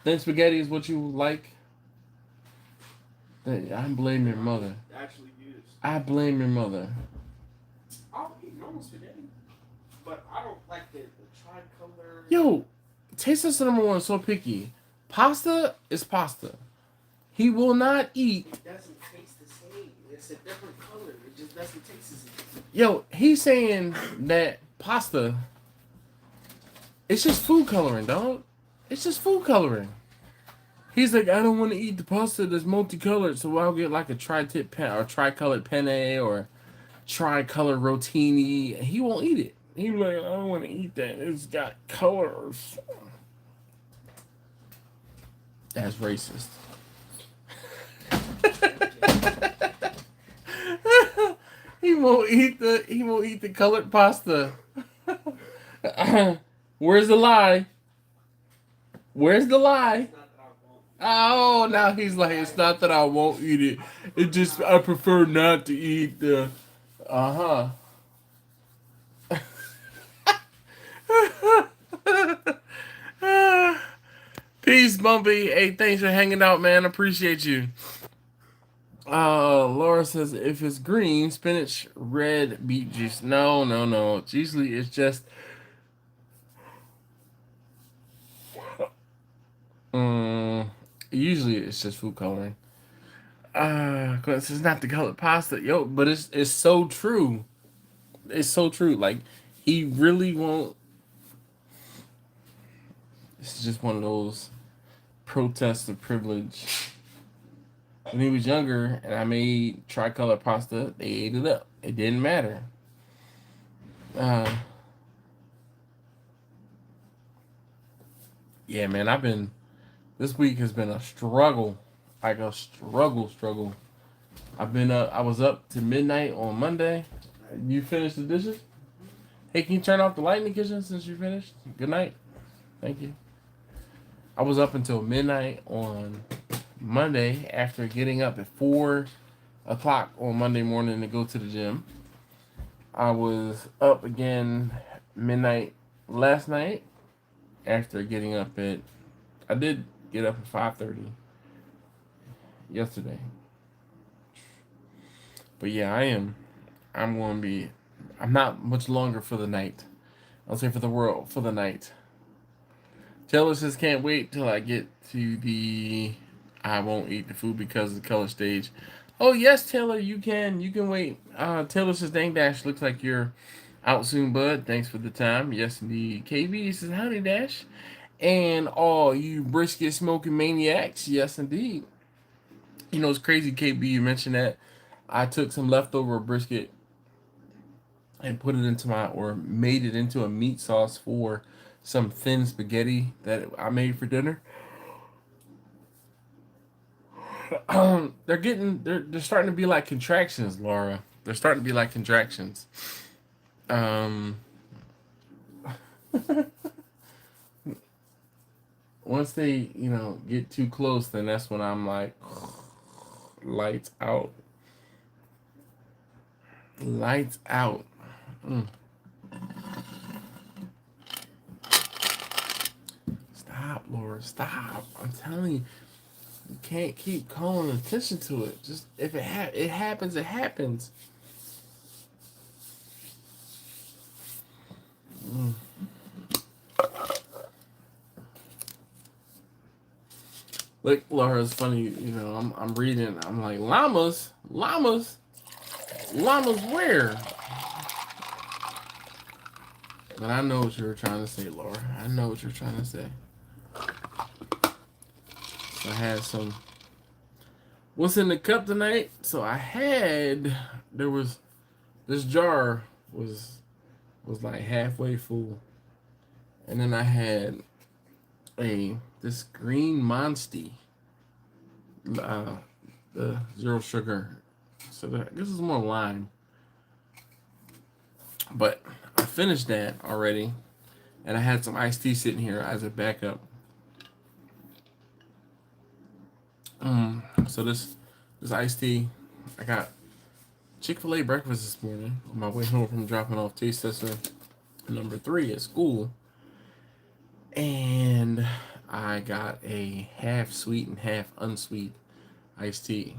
Thin spaghetti is what you like. I blame your mother. Actually used. I blame your mother. I'll eat normal spaghetti, but I don't like the tricolor. Yo, taste test number one. So picky. Pasta is pasta. He will not eat. It doesn't taste the same. It's a different color. It just doesn't taste the same. Yo, he's saying that pasta. It's just food coloring, dog. It's just food coloring. He's like, I don't want to eat the pasta that's multicolored, so I'll get like a tri-tip pen or tricolored penne or tricolor rotini. He won't eat it. He's like, I don't want to eat that. It's got colors. That's racist. He won't eat the colored pasta. Where's the lie? Where's the lie? Oh, now he's like, it's not that I won't eat it. It just, I prefer not to eat the, Peace, Bumpy. Hey, thanks for hanging out, man. Appreciate you. Laura says, if it's green, spinach, red, beet juice. No. Usually it's just, Usually it's just food coloring. Cause it's not the colored pasta, yo. But it's so true. It's so true. Like he really won't. It's just one of those protests of privilege. When he was younger, and I made tricolor pasta, they ate it up. It didn't matter. Uh, yeah, man. I've been. This week has been a struggle. Like a struggle. I've been up. I was up to midnight on Monday. You finished the dishes? Hey, can you turn off the light in the kitchen since you finished? Good night. Thank you. I was up until midnight on Monday after getting up at 4 o'clock on Monday morning to go to the gym. I was up again midnight last night after getting up at. I did get up at 5:30 yesterday. But yeah, I am. I'm going to be. I'm not much longer for the night. I'll say for the world for the night. Taylor says can't wait till I get to the. I won't eat the food because of the color stage. Oh yes, Taylor, you can. You can wait. Taylor says Dang Dash looks like you're out soon, bud. Thanks for the time. Yes, indeed. KB says Honey Dash, and all you brisket smoking maniacs. Yes, indeed. You know it's crazy, KB. You mentioned that. I took some leftover brisket and put it into my or made it into a meat sauce for some thin spaghetti that I made for dinner. They're starting to be like contractions, Laura. They're starting to be like contractions. Um, Once they get too close, then that's when I'm like lights out, lights out. Mm. Stop, Laura. Stop. I'm telling you. You can't keep calling attention to it. Just if it happens, it happens. Mm. Look, Laura, it's funny. I'm reading. I'm like llamas. Where? But I know what you were trying to say, Laura. I know what you're trying to say. I had some. What's in the cup tonight? So I had. There was. This jar was like halfway full, and then I had this green Monsty, the zero sugar. So this is more lime. But I finished that already, and I had some iced tea sitting here as a backup. So this iced tea, I got Chick-fil-A breakfast this morning on my way home from dropping off taste tester number 3 at school, and I got a half sweet and half unsweet iced tea.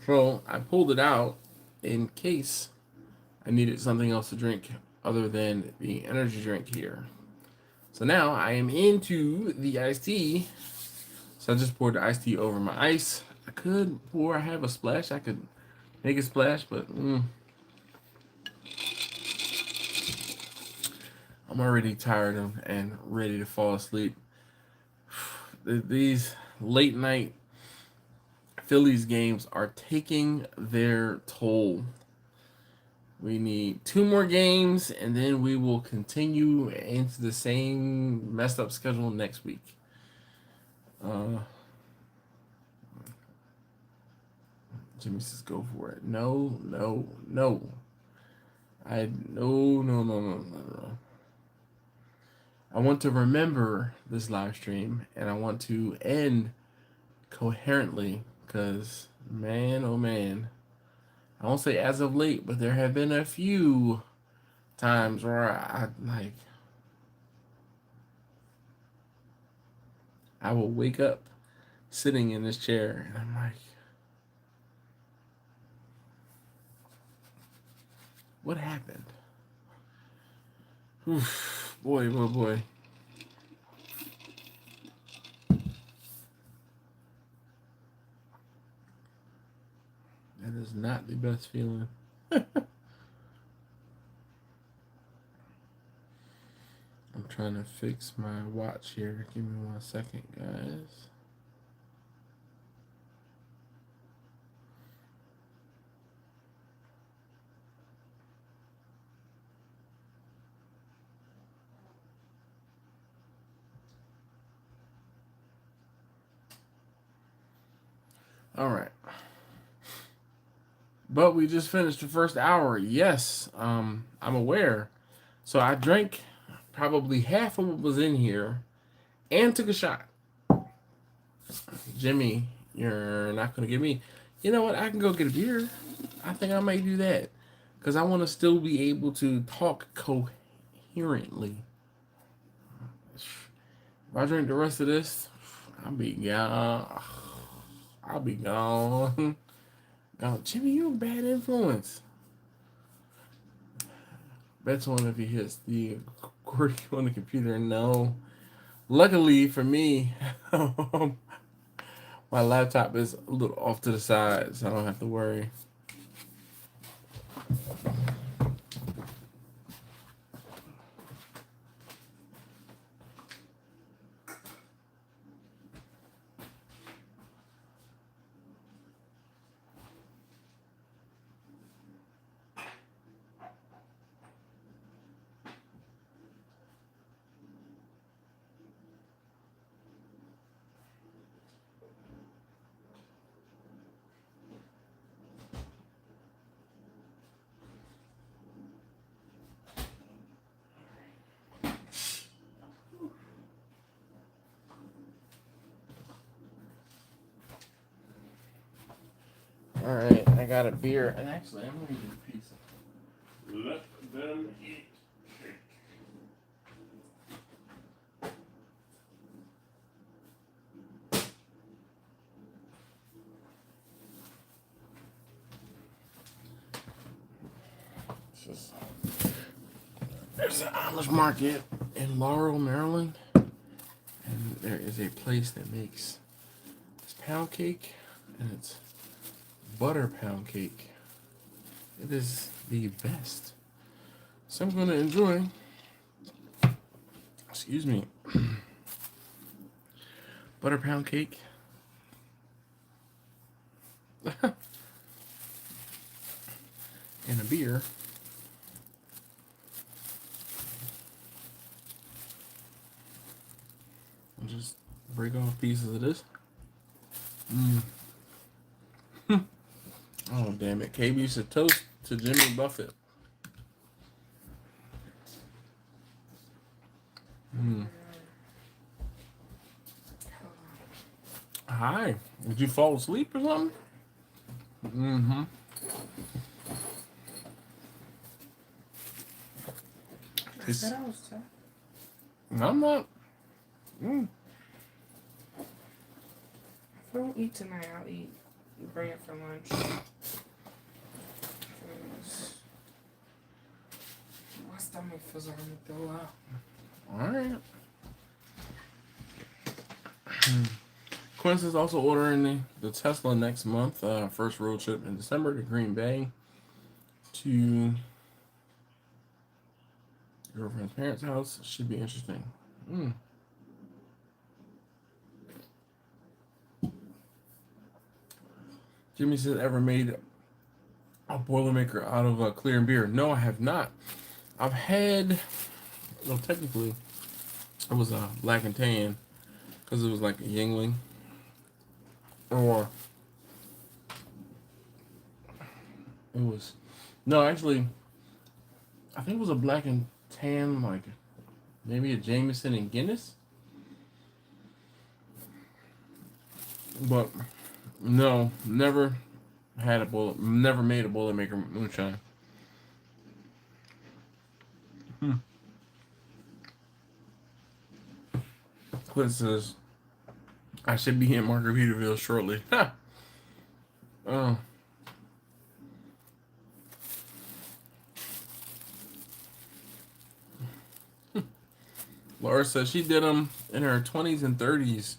So I pulled it out in case I needed something else to drink other than the energy drink here. So now I am into the iced tea. So I just poured the iced tea over my ice. I could have a splash. I could make a splash, but I'm already tired and ready to fall asleep. These late night Phillies games are taking their toll. We need 2 more games, and then we will continue into the same messed up schedule next week. Jimmy says, "Go for it." No. No. No. I want to remember this live stream, and I want to end coherently, because man, oh man, I won't say as of late, but there have been a few times where I will wake up sitting in this chair, and I'm like, what happened? Oof, boy. is not the best feeling. I'm trying to fix my watch here. Give me 1 second, guys. All right. But we just finished the first hour. Yes, I'm aware. So I drank probably half of what was in here and took a shot. Jimmy, you're not going to give me. You know what? I can go get a beer. I think I might do that. Because I want to still be able to talk coherently. If I drink the rest of this, I'll be gone. I'll be gone. Oh, Jimmy, you're a bad influence. Bet's one if he hits the QWERTY on the computer. No. Luckily for me, my laptop is a little off to the side, so I don't have to worry. All right, I got a beer, and actually, I'm gonna eat a piece. Let them eat cake. There's an Amish market in Laurel, Maryland, and there is a place that makes this pound cake, and it's butter pound cake. It is the best. So I'm going to enjoy, excuse me, butter pound cake. And a beer. I'll just break off pieces of this. Oh, damn it. KB used to toast to Jimmy Buffett. Hi. Did you fall asleep or something? Mm-hmm. I said I was tired. I'm not. If I don't eat tonight, I'll eat. Bring it for lunch. My stomach feels like I'm gonna throw up. Alright. Quince is also ordering the Tesla next month. First road trip in December to Green Bay to your girlfriend's parents' house. Should be interesting. Jimmy says, ever made a Boilermaker out of clear and beer? No, I have not. I've had, well, technically, it was a black and tan because it was like a Yingling. Or it was, no, actually, I think it was a black and tan, like maybe a Jameson and Guinness. But no, never had a bullet, never made a Boilermaker moonshine. Clint says, I should be in Margaritaville shortly. Ha! Oh. Laura says she did them in her 20s and 30s.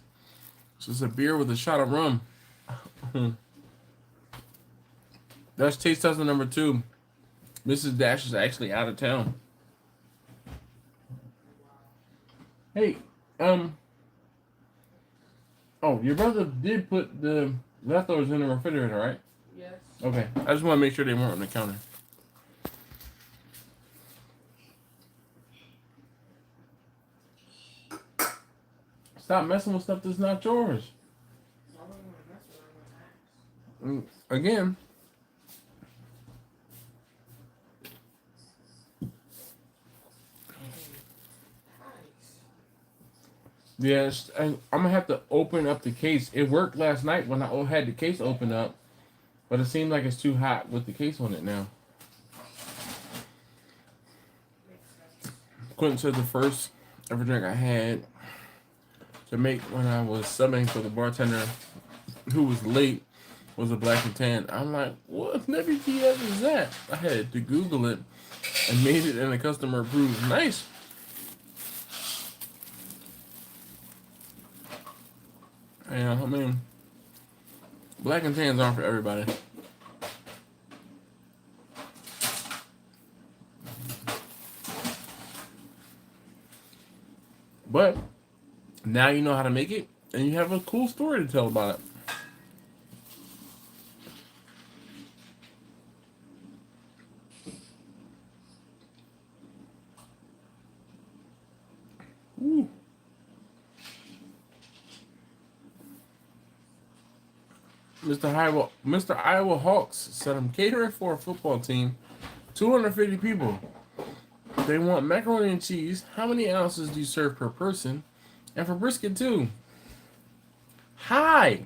It's just a beer with a shot of rum. That's taste tester number 2. Mrs. Dash is actually out of town. Hey, oh, your brother did put the leftovers in the refrigerator, right? Yes. Okay. I just want to make sure they weren't on the counter. Stop messing with stuff that's not yours. I don't want to mess with them. Again. Yes, and I'm gonna have to open up the case. It worked last night when I had the case open up, but it seems like it's too hot with the case on it now. Quentin said the first ever drink I had to make when I was subbing for the bartender who was late was a black and tan. I'm like, what WTF is that? I had to Google it and made it in a customer approved. Nice. Yeah, I mean, black and tans aren't for everybody. But now you know how to make it, and you have a cool story to tell about it. Ooh. Mr. Iowa Hawks said, I'm catering for a football team, 250 people. They want macaroni and cheese. How many ounces do you serve per person? And for brisket too. Hi,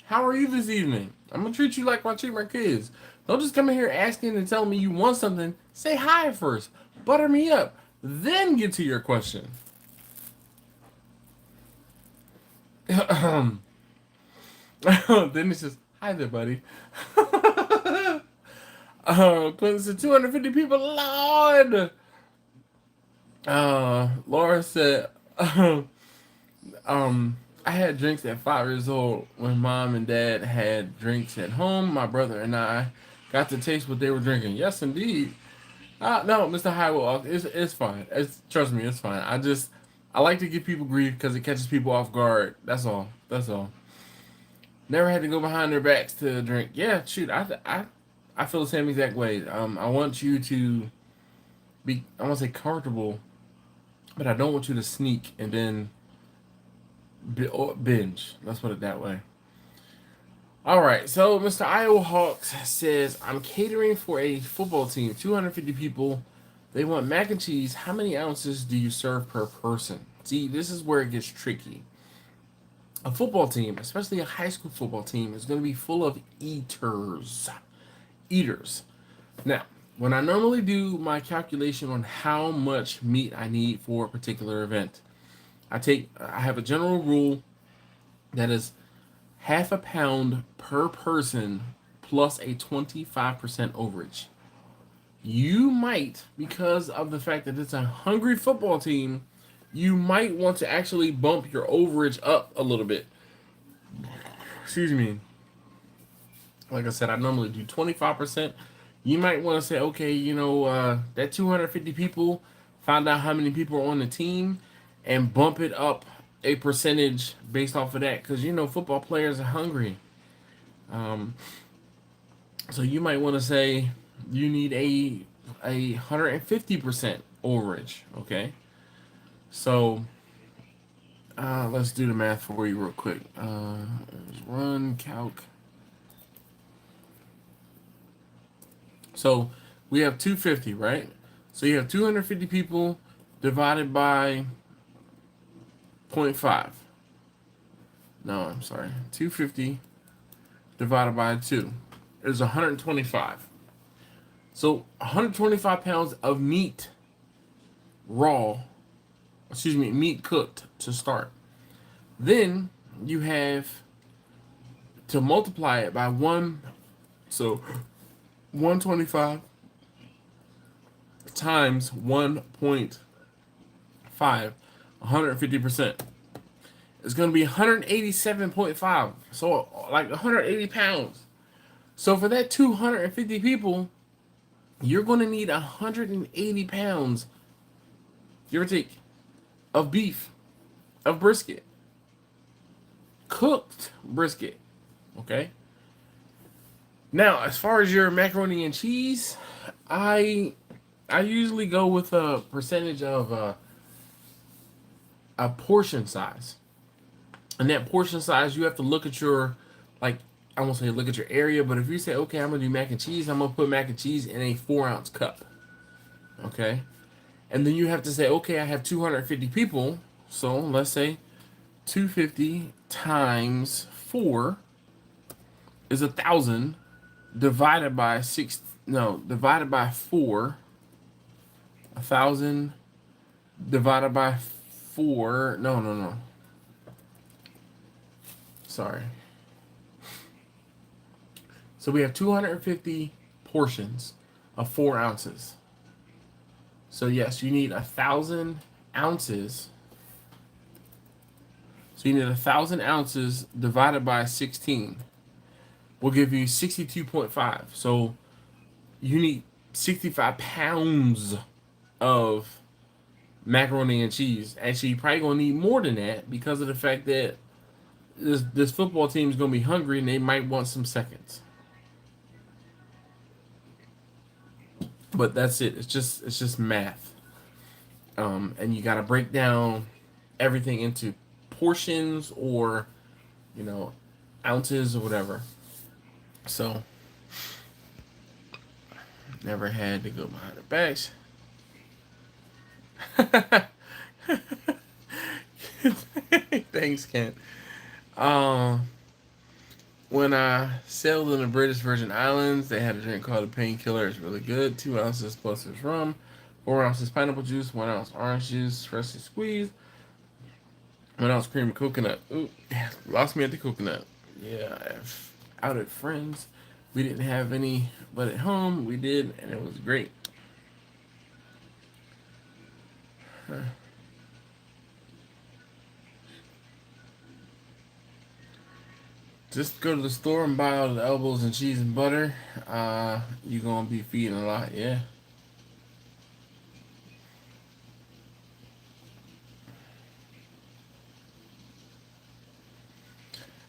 how are you this evening? I'm gonna treat you like I treat my kids. Don't just come in here asking and telling me you want something. Say hi first. Butter me up. Then get to your question. Then it's just, hi there, buddy. Quentin said 250 people, Lord. Laura said, I had drinks at 5 years old when mom and dad had drinks at home. My brother and I got to taste what they were drinking. Yes, indeed. No, Mr. Highwell, it's fine. Trust me, it's fine. I like to give people grief because it catches people off guard. That's all. That's all. Never had to go behind their backs to drink. Yeah, shoot, I feel the same exact way. I want you to be, I want to say comfortable, but I don't want you to sneak and then binge. Let's put it that way. All right, so Mr. Iowa Hawks says, I'm catering for a football team, 250 people. They want mac and cheese. How many ounces do you serve per person? See, this is where it gets tricky. A football team, especially a high school football team, is going to be full of eaters. Now, when I normally do my calculation on how much meat I need for a particular event, I have a general rule that is half a pound per person plus a 25% overage. You might, because of the fact that it's a hungry football team, you might want to actually bump your overage up a little bit. Excuse me. Like I said, I normally do 25%. You might want to say, okay, that 250 people, find out how many people are on the team, and bump it up a percentage based off of that. Because, football players are hungry. So you might want to say you need a 150% overage, okay? So, let's do the math for you real quick. Run calc. So, we have 250, right? So, you have 250 people divided by 0.5. No, I'm sorry. 250 divided by 2 is 125. So, 125 pounds of meat meat cooked to start. Then you have to multiply it by 1. So 125 times 1.5, 150%. It's going to be 187.5. So like 180 pounds. So for that 250 people, you're going to need 180 pounds, give or take, of beef, of brisket, cooked brisket. Okay. Now, as far as your macaroni and cheese, I usually go with a percentage of a portion size. And that portion size, you have to look at your, like, I won't say look at your area, but if you say, okay, I'm going to do mac and cheese, I'm going to put mac and cheese in a 4-ounce cup. Okay? And then you have to say, okay, I have 250 people, so let's say 250 times 4 is 1,000 divided by 4. 1,000 divided by 4. No. Sorry. So we have 250 portions of 4 ounces. So yes, you need 1,000 ounces. So you need 1,000 ounces divided by 16. Will give you 62.5. So you need 65 pounds of macaroni and cheese. Actually, you're probably gonna need more than that because of the fact that this football team is gonna be hungry and they might want some seconds. But that's it. It's just math. And you gotta break down everything into portions or, ounces or whatever. So never had to go behind the backs. Thanks, Kent. When I sailed in the British Virgin Islands, they had a drink called a painkiller. It's really good. 2 ounces plus it's rum, 4 ounces pineapple juice, 1 ounce orange juice, freshly squeezed, 1 ounce cream of coconut. Ooh, lost me at the coconut. Yeah, I've outed friends. We didn't have any, but at home we did, and it was great. Huh. Just go to the store and buy all the elbows and cheese and butter. You're gonna be feeding a lot, yeah.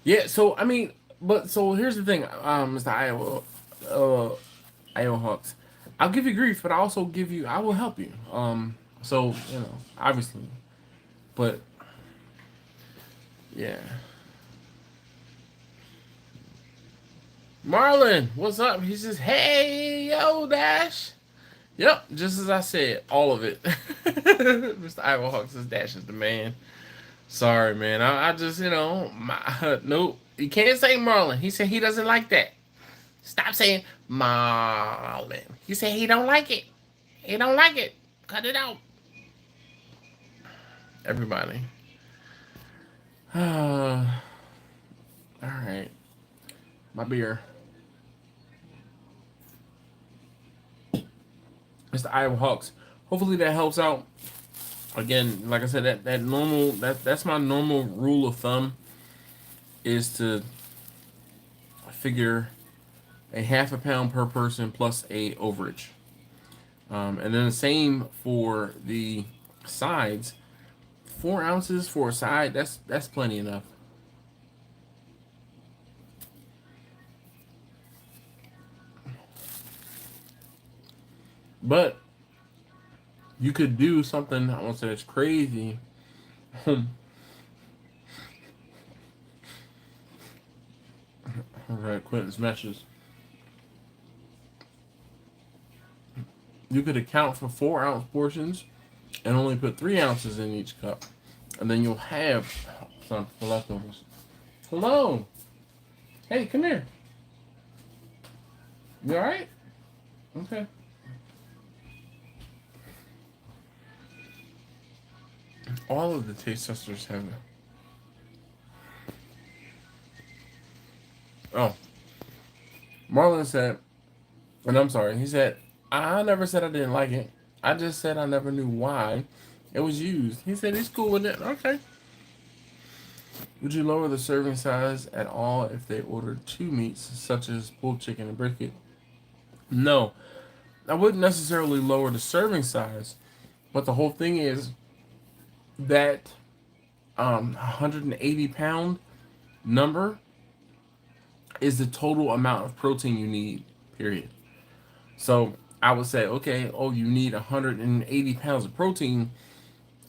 Yeah, so I mean, but so here's the thing, Mr. Iowa Hawks. I'll give you grief, but I will help you. So obviously, but yeah. Marlon, what's up? He says, "Hey, yo, Dash." Yep, just as I said, all of it. Mr. Iowa Hawks says Dash is the man. Sorry, man. I just, nope. You can't say Marlon. He said he doesn't like that. Stop saying Marlon. He said he don't like it. He don't like it. Cut it out. Everybody. All right. My beer. Mr. Iowa Hawks. Hopefully that helps out. Again, like I said, that's my normal rule of thumb is to figure a half a pound per person plus a overage. And then the same for the sides. 4 ounces for a side, that's plenty enough. But you could do something, I won't say it's crazy. Alright, Quentin's meshes. You could account for 4-ounce portions and only put 3 ounces in each cup. And then you'll have some for leftovers. Hello. Hey, come here. You alright? Okay. All of the taste testers have. Oh. Marlon said, and I'm sorry, he said, I never said I didn't like it. I just said I never knew why it was used. He said he's cool with it. Okay. Would you lower the serving size at all if they order two meats, such as pulled chicken and brisket? No, I wouldn't necessarily lower the serving size, but the whole thing is that 180 pound number is the total amount of protein you need, period. So I would say, okay, oh, you need 180 pounds of protein.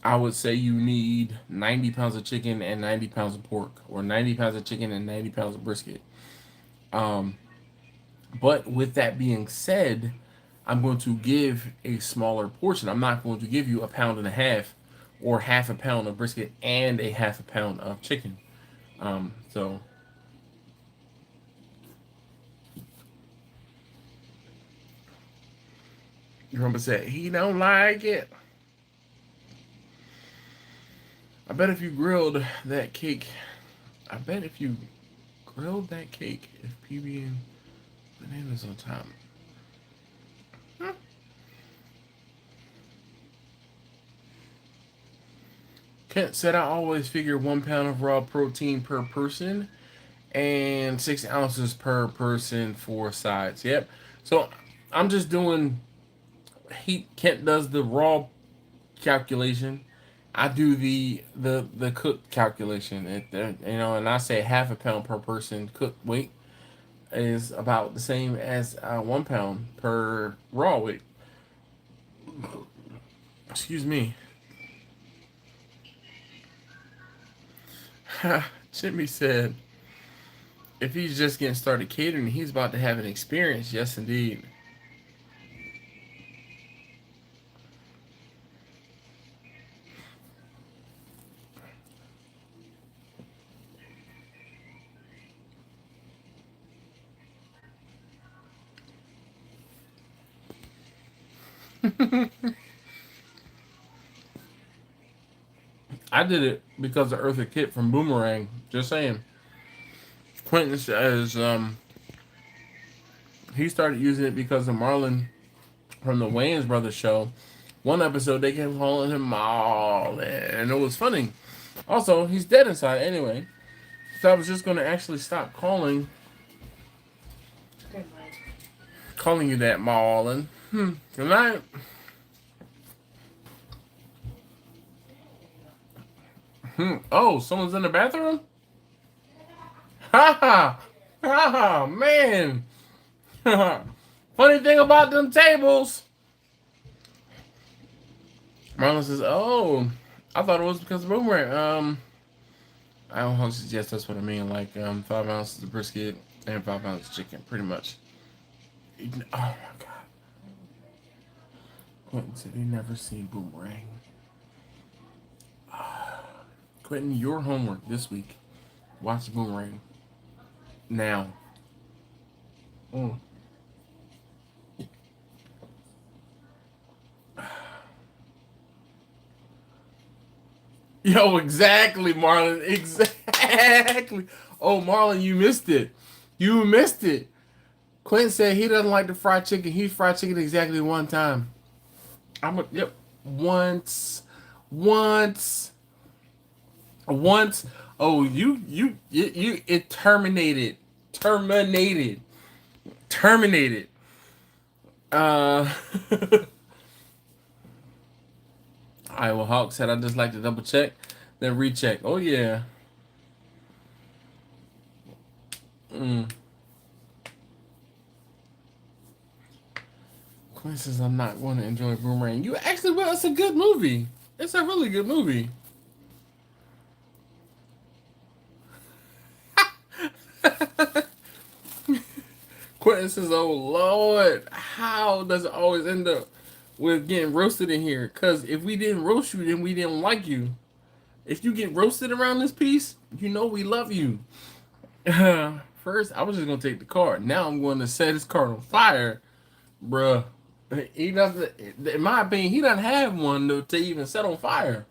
I would say you need 90 pounds of chicken and 90 pounds of pork, or 90 pounds of chicken and 90 pounds of brisket. Um, but with that being said, I'm going to give a smaller portion. I'm not going to give you a pound and a half or half a pound of brisket and a half a pound of chicken. So your grandpa said he don't like it. I bet if you grilled that cake, I bet if you grilled that cake, if PB and bananas on top. Huh? Kent said I always figure 1 pound of raw protein per person and 6 ounces per person for sides. Yep. So I'm just doing. Kent does the raw calculation. I do the cooked calculation. And I say half a pound per person cooked weight is about the same as 1 pound per raw weight. Excuse me. Jimmy said, if he's just getting started catering, he's about to have an experience. Yes, indeed. I did it because of Eartha Kitt from Boomerang. Just saying. Quentin says he started using it because of Marlon from the Wayans Brothers show. One episode they kept calling him Marlon, and it was funny. Also, he's dead inside anyway. So I was just gonna actually stop calling you that, Marlon. Good night. Oh, someone's in the bathroom? Ha ha! Ha ha! Man! Funny thing about them tables. Marlon says, oh, I thought it was because of Boomerang. I don't suggest that's what I mean. Like 5 ounces of brisket and 5 ounces of chicken, pretty much. Oh my god. Quentin said he never seen Boomerang. Quentin, your homework this week. Watch Boomerang. Now. Mm. Yo, exactly, Marlon. Exactly. Oh, Marlon, you missed it. You missed it. Quentin said he doesn't like the fried chicken. He fried chicken exactly one time. Yep. Once. Oh, it terminated. Uh, Iowa Hawk said, I just like to double check, then recheck. Oh, yeah. Quinn says, I'm not going to enjoy Boomerang. You actually will. It's a good movie. It's a really good movie. Quentin says, oh, Lord, how does it always end up with getting roasted in here? Because if we didn't roast you, then we didn't like you. If you get roasted around this piece, you know we love you. First, I was just going to take the card. Now I'm going to set his card on fire. Bruh. He doesn't, in my opinion, he doesn't have one to even set on fire.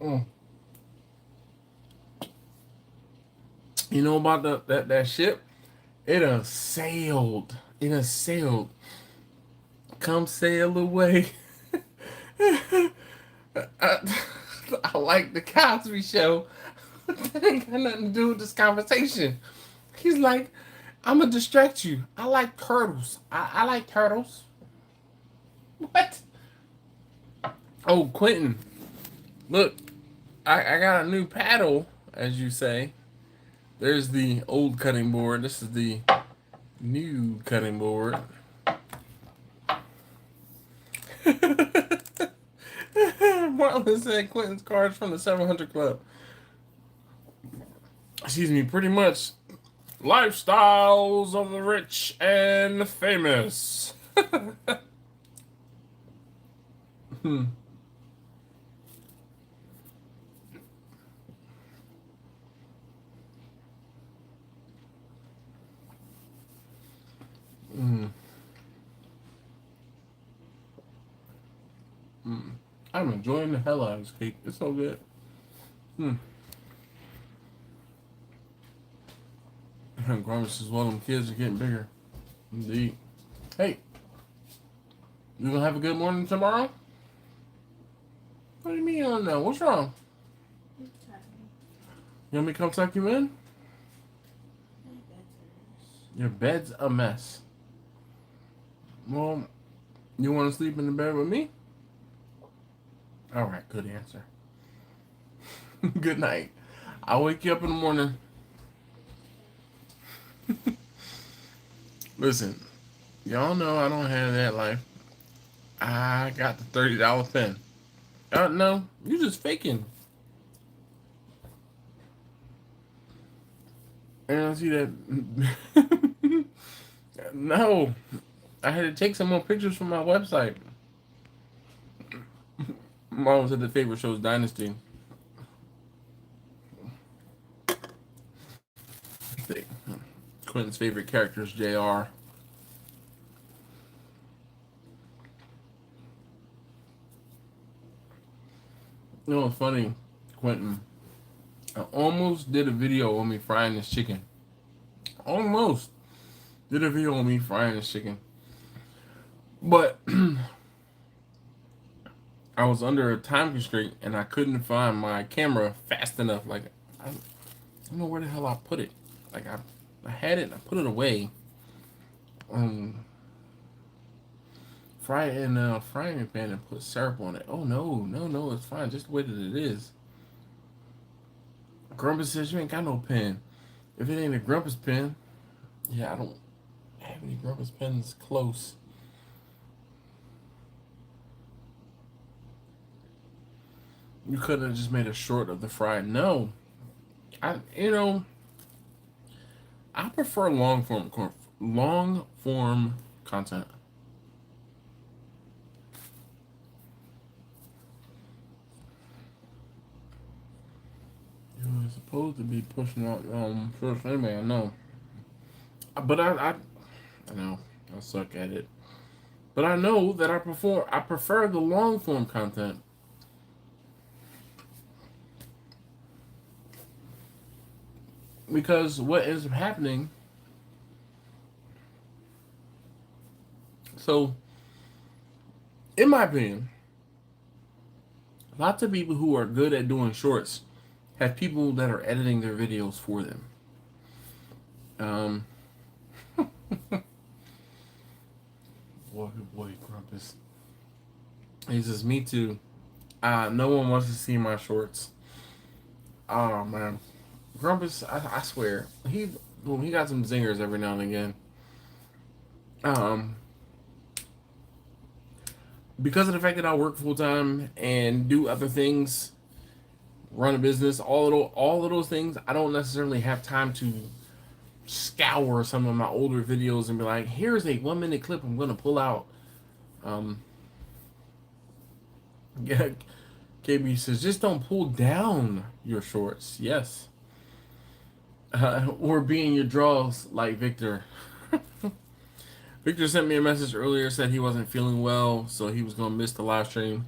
Mm. You know about that ship? It done sailed. It done sailed. Come sail away. I like the Cosby Show. That ain't got nothing to do with this conversation. He's like, I'm gonna distract you. I like turtles. I like turtles. What? Oh, Quentin, look, I got a new paddle, as you say. There's the old cutting board. This is the new cutting board. Marlon said Quentin's cards from the 700 Club. Excuse me, pretty much lifestyles of the rich and famous. Hmm. Mm. Mm. I'm enjoying the hell out of this cake. It's so good. Hmm. Grandma says, well, them kids are getting bigger. Indeed. Hey, you gonna have a good morning tomorrow? What do you mean you don't know? What's wrong? You want me to come tuck you in? Your bed's a mess. Well, you want to sleep in the bed with me? All right, good answer. Good night. I'll wake you up in the morning. Listen, y'all know I don't have that life. I got the $30 pen. No, you just faking. And I see that. No, I had to take some more pictures from my website. Mom said the favorite show is Dynasty. Quentin's favorite character is JR. You know what's funny, Quentin? I almost did a video on me frying this chicken. Almost did a video on me frying this chicken. But I was under a time constraint and I couldn't find my camera fast enough. Like, I don't know where the hell I put it. Like, I had it, I put it away. Fry it in a frying pan and put syrup on it. Oh, no, it's fine. Just the way that it is. Grumpus says you ain't got no pen. If it ain't a Grumpus pen, yeah, I don't have any Grumpus pens close. You could have just made a short of the fry. No, I prefer long form content. You're supposed to be pushing out first anyway. I know, but I know I suck at it. But I know that I prefer the long form content. Because what ends up happening, so in my opinion, lots of people who are good at doing shorts have people that are editing their videos for them. Boy, Grumpus. He says, me too. No one wants to see my shorts. Oh, man. Grumpus, I swear, he got some zingers every now and again. Because of the fact that I work full time and do other things, run a business, all of those things, I don't necessarily have time to scour some of my older videos and be like, here's a 1 minute clip I'm gonna pull out. Yeah, KB says, just don't pull down your shorts. Yes. Or be in your draws like Victor. Victor sent me a message earlier, said he wasn't feeling well, so he was gonna miss the live stream.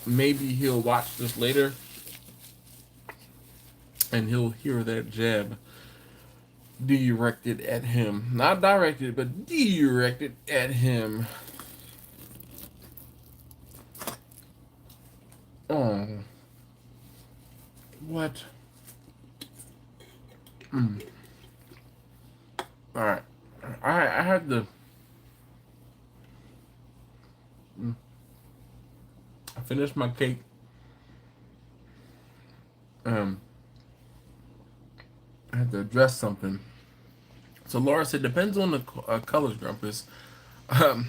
Maybe he'll watch this later and he'll hear that jab directed at him. Not directed, but directed at him. Oh, what? Mm. All right. I had to. Mm, I finished my cake. Um, I had to address something. So Laura said, depends on the colors, Grumpus. Um,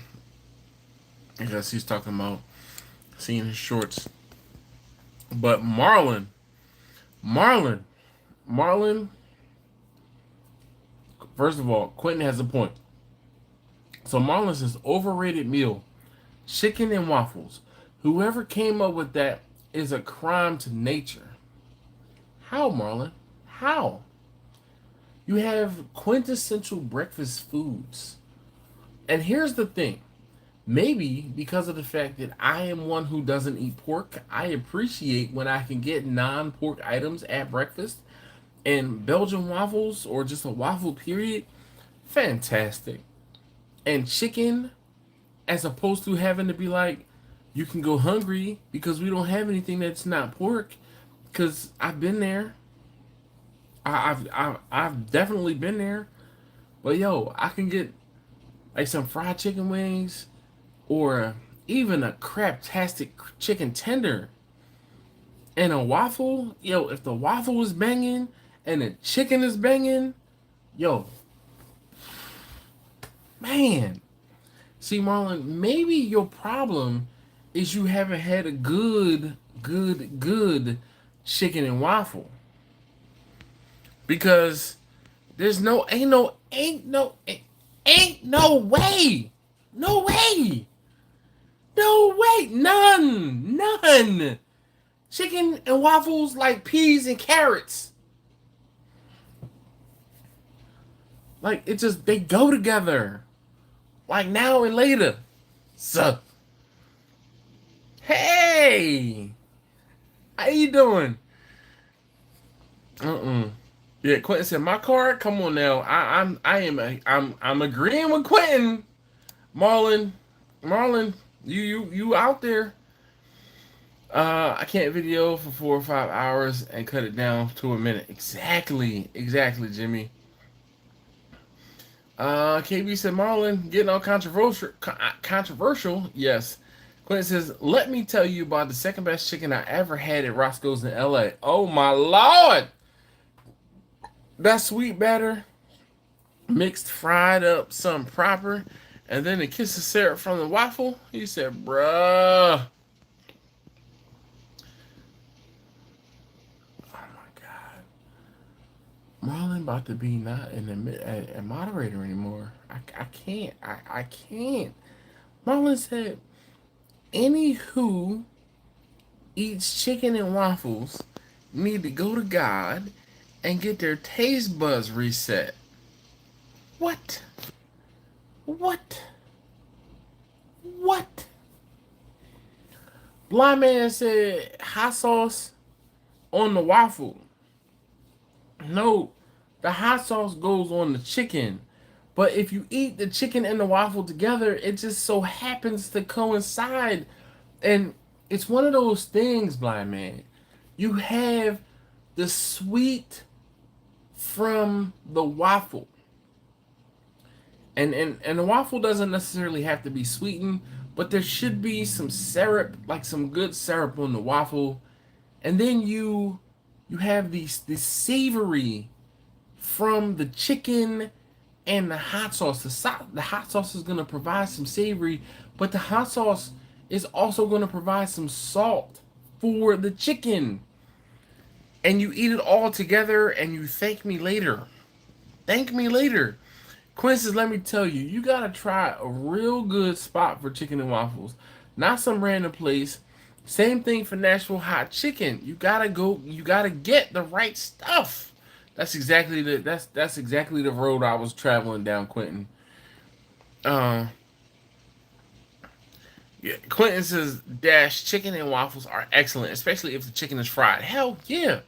I guess he's talking about seeing his shorts. But Marlon, Marlon. First of all, Quentin has a point. So Marlon says overrated meal, chicken and waffles. Whoever came up with that is a crime to nature. How, Marlon? How? You have quintessential breakfast foods. And here's the thing. Maybe because of the fact that I am one who doesn't eat pork, I appreciate when I can get non-pork items at breakfast. And Belgian waffles or just a waffle period, fantastic. And chicken, as opposed to having to be like, you can go hungry because we don't have anything that's not pork. Because I've been there. I've definitely been there. But yo, I can get like some fried chicken wings or even a craptastic chicken tender and a waffle. Yo, if the waffle is banging and the chicken is banging, yo, man. See, Marlon, maybe your problem is you haven't had a good chicken and waffle. Because there's no, ain't no way. No way. No way. None. Chicken and waffles like peas and carrots. Like, it just, they go together. Like now and later. So, hey, how you doing? Yeah, Quentin said my card. Come on now. I'm agreeing with Quentin. Marlon, you out there? I can't video for 4 or 5 hours and cut it down to a minute. Exactly, Jimmy. KB said Marlon getting all controversial. Yes. Quentin says, let me tell you about the second best chicken I ever had at Roscoe's in LA. Oh my lord! That sweet batter mixed fried up something proper, and then the kiss of syrup from the waffle. He said, bruh. Oh my god. Marlon about to be not a moderator anymore. I can't. I can't. Marlon said, any who eats chicken and waffles need to go to God and get their taste buds reset. What? What? What? Blind man said hot sauce on the waffle. No, the hot sauce goes on the chicken. But if you eat the chicken and the waffle together, it just so happens to coincide. And it's one of those things, blind man. You have the sweet from the waffle. And the waffle doesn't necessarily have to be sweetened, but there should be some syrup, like some good syrup on the waffle. And then you have this savory from the chicken and the hot sauce. The hot sauce is going to provide some savory, but the hot sauce is also going to provide some salt for the chicken. And you eat it all together and you thank me later. Thank me later. Quinn says, let me tell you, you got to try a real good spot for chicken and waffles. Not some random place. Same thing for Nashville hot chicken. You got to get the right stuff. That's exactly the road I was traveling down, Quentin. Yeah, Quentin says dash chicken and waffles are excellent, especially if the chicken is fried. Hell yeah.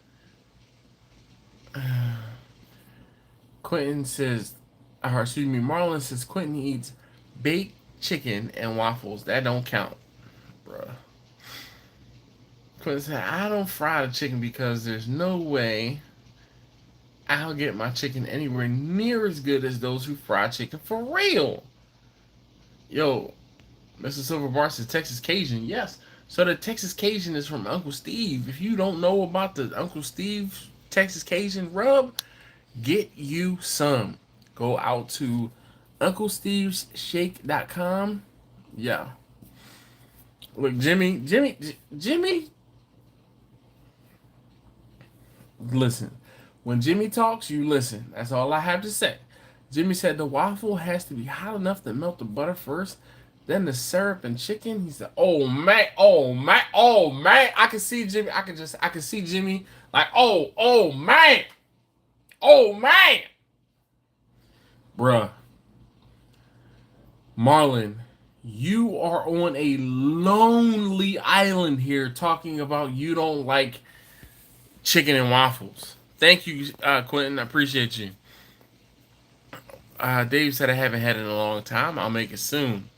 Quentin says, or excuse me, Marlon says Quentin eats baked chicken and waffles. That don't count, bruh. Quinn said, I don't fry the chicken because there's no way I'll get my chicken anywhere near as good as those who fry chicken for real. Yo, Mr. Silver Bar says Texas Cajun. Yes. So the Texas Cajun is from Uncle Steve. If you don't know about the Uncle Steve Texas Cajun rub, get you some. Go out to UncleStevesShake.com. Yeah. Look, Jimmy, listen. When Jimmy talks, you listen. That's all I have to say. Jimmy said the waffle has to be hot enough to melt the butter first, then the syrup and chicken. He said, "Oh man, oh man, oh man." I can see Jimmy. I can see Jimmy like, "Oh man, oh man." Bruh, Marlon, you are on a lonely island here talking about you don't like chicken and waffles. Thank you, Quentin. I appreciate you. Dave said I haven't had it in a long time. I'll make it soon.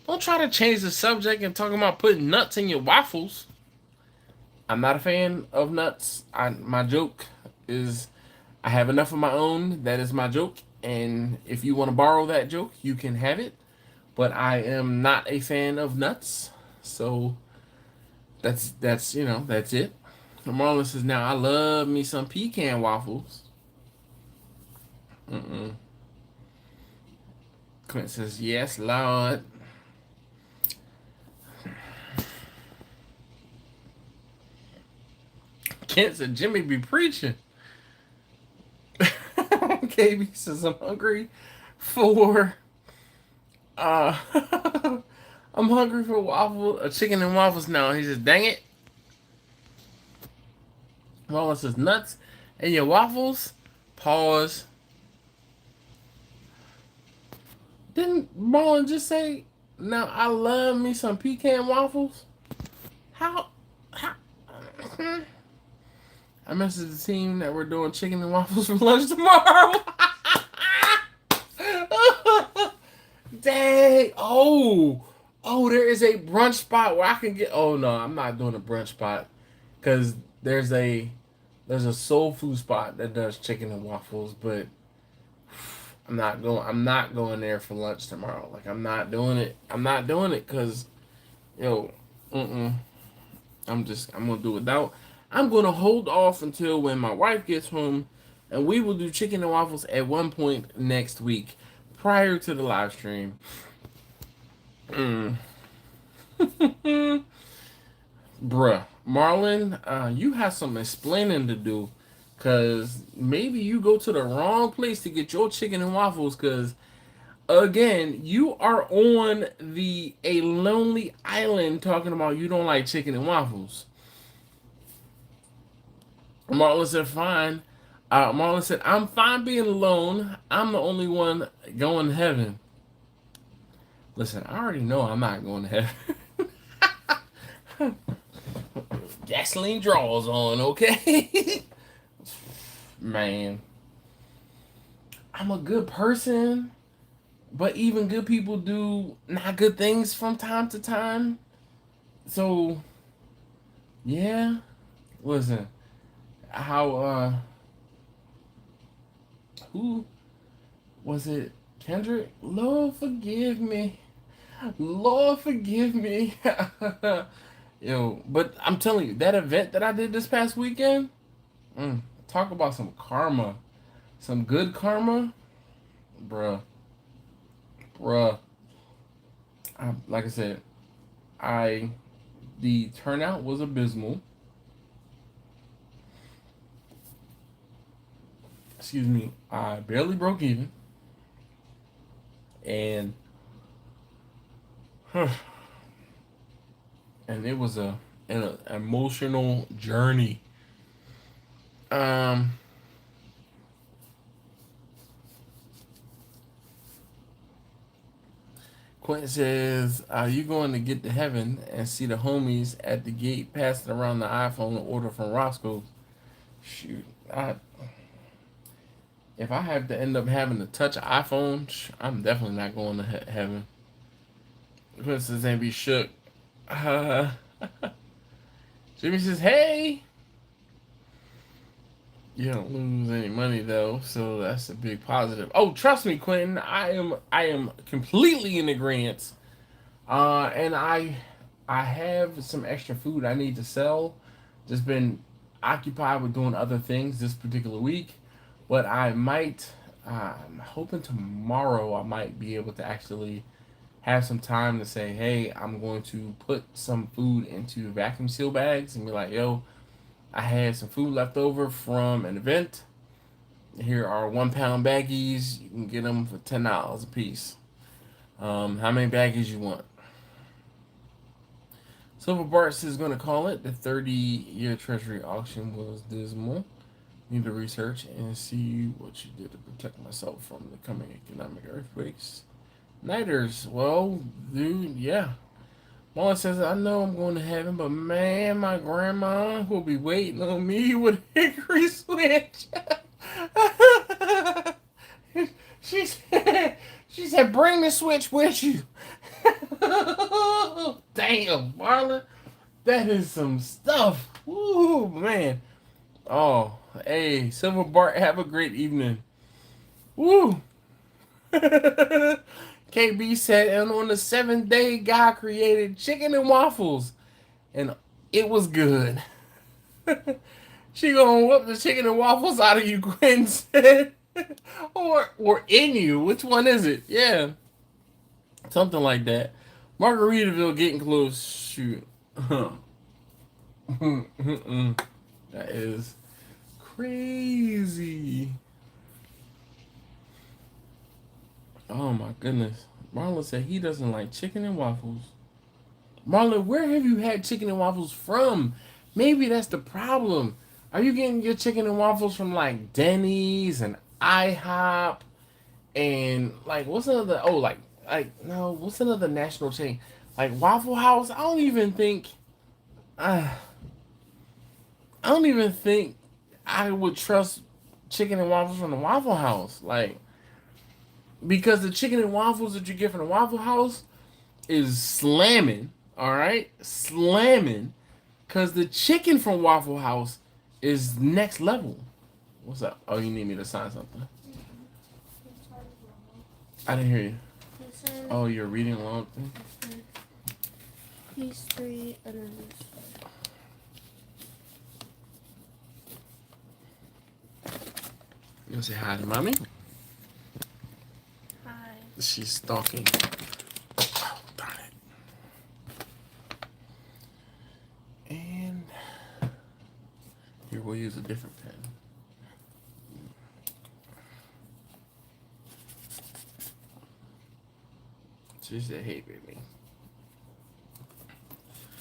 Don't try to change the subject and talking about putting nuts in your waffles. I'm not a fan of nuts. My joke is I have enough of my own. That is my joke. And if you want to borrow that joke, you can have it. But I am not a fan of nuts. So that's that's it. Marlon says, now I love me some pecan waffles. Clint says, yes, Lord. Kent said, Jimmy be preaching. KB says, I'm hungry for I'm hungry for chicken and waffles now. He says, dang it. Marlon says, nuts and your waffles. Pause. Didn't Marlon just say, now I love me some pecan waffles? How? I messaged the team that we're doing chicken and waffles for lunch tomorrow. Dang. Oh, there is a brunch spot where I can get. Oh no, I'm not doing a brunch spot because there's a soul food spot that does chicken and waffles, but I'm not going there for lunch tomorrow. Like I'm not doing it. I'm not doing it because, yo, I'm gonna do it without. I'm gonna hold off until when my wife gets home, and we will do chicken and waffles at one point next week, prior to the live stream. Bruh, Marlon, you have some explaining to do, cause maybe you go to the wrong place to get your chicken and waffles, cause again, you are on a lonely island talking about you don't like chicken and waffles. Marlon said, fine. Marlon said, I'm fine being alone. I'm the only one going to heaven. Listen, I already know I'm not going to heaven. Gasoline draws on, okay? Man. I'm a good person, but even good people do not good things from time to time. So, yeah. Listen. Who was it? Kendrick? Lord forgive me. Lord forgive me. Yo, but I'm telling you, that event that I did this past weekend, talk about some karma. Some good karma. Bruh. Like I said, the turnout was abysmal. Excuse me, I barely broke even. And it was an emotional journey. Quentin says, are you going to get to heaven and see the homies at the gate passing around the iPhone order from Roscoe's? Shoot, if I have to end up having to touch an iPhone, I'm definitely not going to heaven. Princess ain't be shook. Uh, Jimmy says, "Hey, you don't lose any money though, so that's a big positive." Oh, trust me, Quentin, I am completely in agreement. And I have some extra food I need to sell. Just been occupied with doing other things this particular week, but I might. I'm hoping tomorrow I might be able to actually have some time to say, hey, I'm going to put some food into vacuum seal bags and be like, yo, I had some food left over from an event. Here are 1 pound baggies. You can get them for $10 a piece. How many baggies you want? Silver Barts is going to call it. The 30-year Treasury auction was dismal. Need to research and see what you did to protect myself from the coming economic earthquakes. Nighters, well, dude, yeah. Mama says, I know I'm going to heaven, but man, my grandma will be waiting on me with a hickory switch. She said, bring the switch with you. Damn, Marlon. That is some stuff. Ooh, man. Oh, hey, Silver Bart, have a great evening. Woo. KB said, and on the 7th day, God created chicken and waffles, and it was good. She gonna whoop the chicken and waffles out of you, Quinn said. or in you. Which one is it? Yeah. Something like that. Margaritaville getting close. Shoot. That is crazy. Oh my goodness. Marlon said he doesn't like chicken and waffles. Marlon, where have you had chicken and waffles from? Maybe that's the problem. Are you getting your chicken and waffles from like Denny's and IHOP and like what's another? Oh, like no, what's another national chain? Like Waffle House. Uh, I don't even think I would trust chicken and waffles from the Waffle House. Like because the chicken and waffles that you get from the Waffle House is slamming. All right, slamming. Cause the chicken from Waffle House is next level. What's up? Oh, you need me to sign something? I didn't hear you. Oh, you're reading along. These three and then this. You gonna say hi to mommy? Hi. She's stalking. Oh, darn it. And here we'll use a different pen. She said, hey, baby.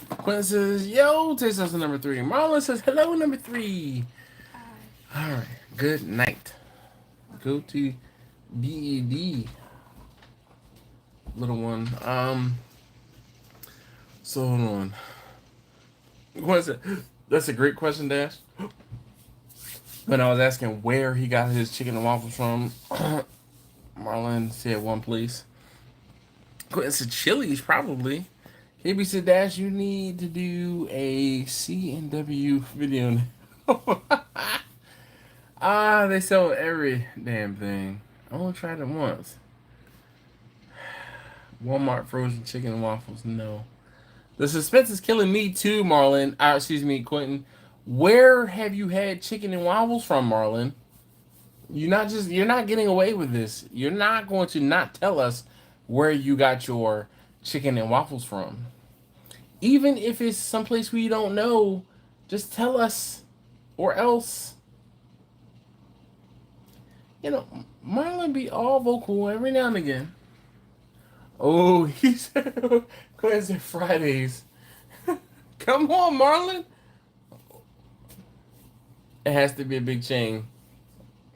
Quinn says, yo, taste us number 3. Marlon says, hello, number 3. Hi. All right. Good night. Go to BED, little one. So hold on. What is it? That's a great question, Dash. When I was asking where he got his chicken and waffles from, Marlon said one place. Quentin said Chili's, probably. KB said, Dash, you need to do a C&W video now. They sell every damn thing. I only tried it once. Walmart frozen chicken and waffles, no. The suspense is killing me too, Marlon. Excuse me, Quentin. Where have you had chicken and waffles from, Marlon? You're not getting away with this. You're not going to not tell us where you got your chicken and waffles from. Even if it's someplace we don't know, just tell us, or else. You know, Marlon be all vocal every now and again. Oh, he said, Quentin said Fridays. Come on, Marlon. It has to be a big chain.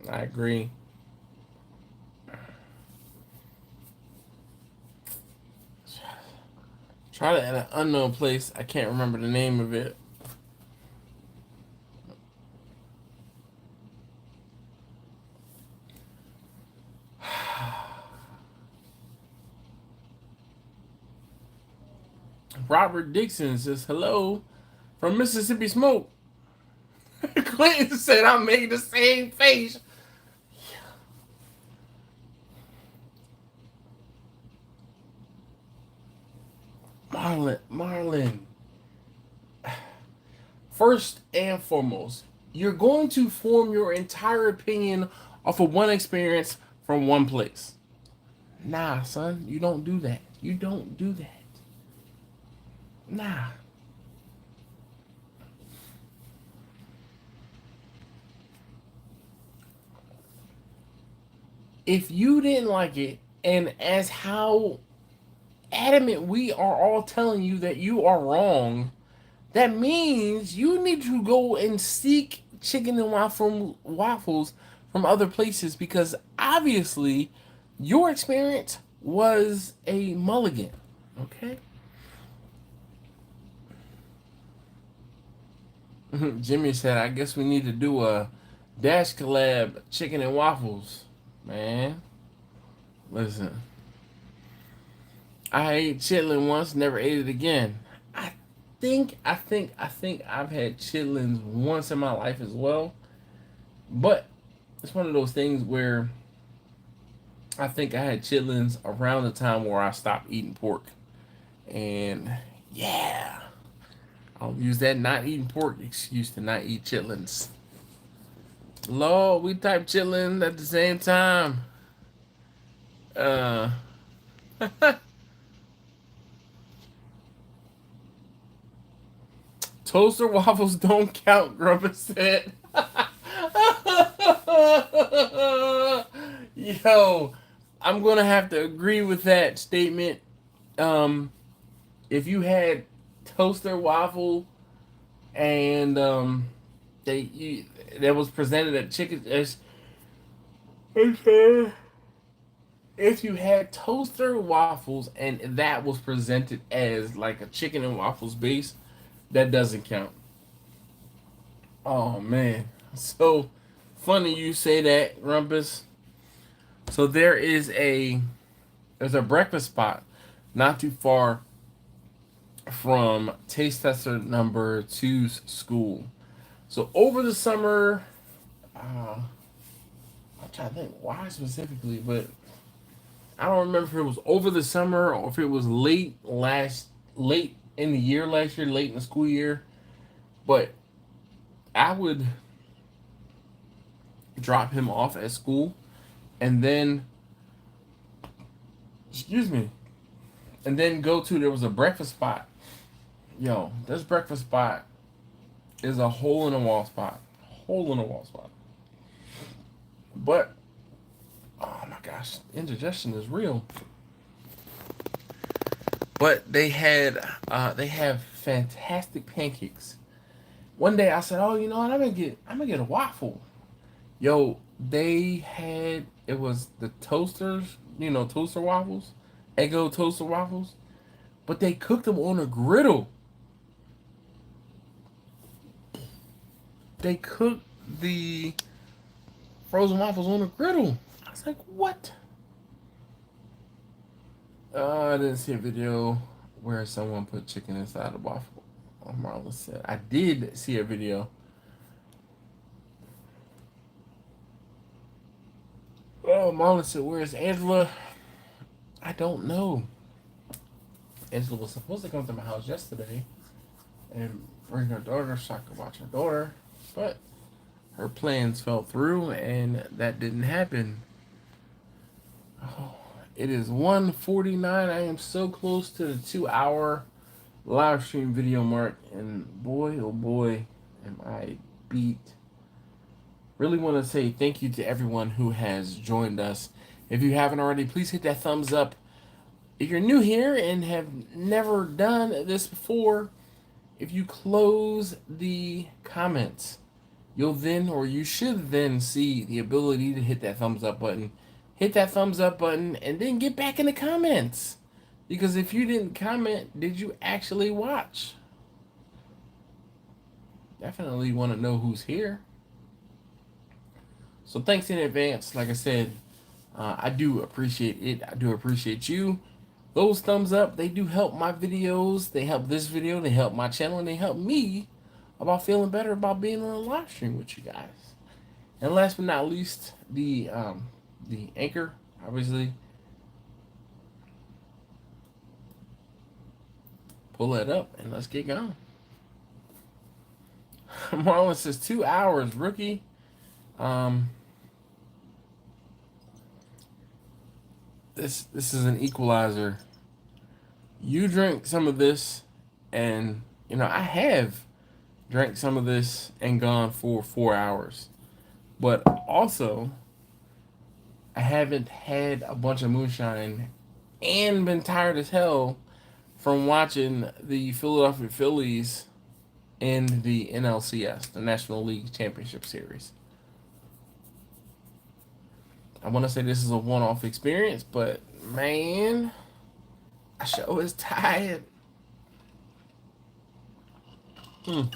I agree. Try it at an unknown place. I can't remember the name of it. Robert Dixon says hello from Mississippi Smoke. Clinton said I made the same face. Marlon. First and foremost, you're going to form your entire opinion off of one experience from one place. Nah, son, you don't do that. You don't do that. Nah. If you didn't like it, and as how adamant we are all telling you that you are wrong, that means you need to go and seek chicken and waffles from other places, because obviously your experience was a mulligan. Okay? Jimmy said, I guess we need to do a Dash collab chicken and waffles. Man, listen. I ate chitlin once, never ate it again. I think I've had chitlins once in my life as well. But it's one of those things where I think I had chitlins around the time where I stopped eating pork. And yeah, I'll use that not eating pork excuse to not eat chitlins. Lord, we type chitlins at the same time. Uh Toaster waffles don't count, Grubba said. Yo, I'm gonna have to agree with that statement. If you had toaster waffle and that was presented at chicken as if you had toaster waffles and that was presented as like a chicken and waffles base, that doesn't count. Oh man, so funny you say that, Rumpus. So there's a breakfast spot not too far from Taste Tester number two's school. So over the summer, I'm trying to think why specifically, but I don't remember if it was over the summer or if it was late in the year last year, late in the school year. But I would drop him off at school and then excuse me, and then go to there was a breakfast spot. Yo, this breakfast spot is a hole in the wall spot. Hole in the wall spot. But oh my gosh, indigestion is real. But they have fantastic pancakes. One day I said, "Oh, you know what? I'm gonna get a waffle." Yo, they had it was the toasters, toaster waffles, Eggo toaster waffles, but they cooked them on a griddle. They cooked the frozen waffles on a griddle. I was like, what? I didn't see a video where someone put chicken inside a waffle. Marla said. I did see a video. Oh, Marlon said, where's Angela? I don't know. Angela was supposed to come to my house yesterday and bring her daughter so I could watch her daughter, but her plans fell through and that didn't happen. Oh, it is 1:49. I am so close to the 2-hour live stream video mark, and boy, oh boy, am I beat. Really want to say thank you to everyone who has joined us. If you haven't already, please hit that thumbs up. If you're new here and have never done this before, if you close the comments, you should then see the ability to hit that thumbs up button. Hit that thumbs up button and then get back in the comments. Because if you didn't comment, did you actually watch? Definitely want to know who's here. So thanks in advance. Like I said, I do appreciate it. I do appreciate you. Those thumbs up, they do help my videos. They help this video. They help my channel. And they help me about feeling better about being on a live stream with you guys. And last but not least, the anchor, obviously. Pull that up and let's get going. Marlon says 2 hours, rookie. This is an equalizer. You drink some of this, and I have drank some of this and gone for 4 hours. But also, I haven't had a bunch of moonshine and been tired as hell from watching the Philadelphia Phillies in the NLCS, the National League Championship Series. I want to say this is a one-off experience, but man, I sure is tired. All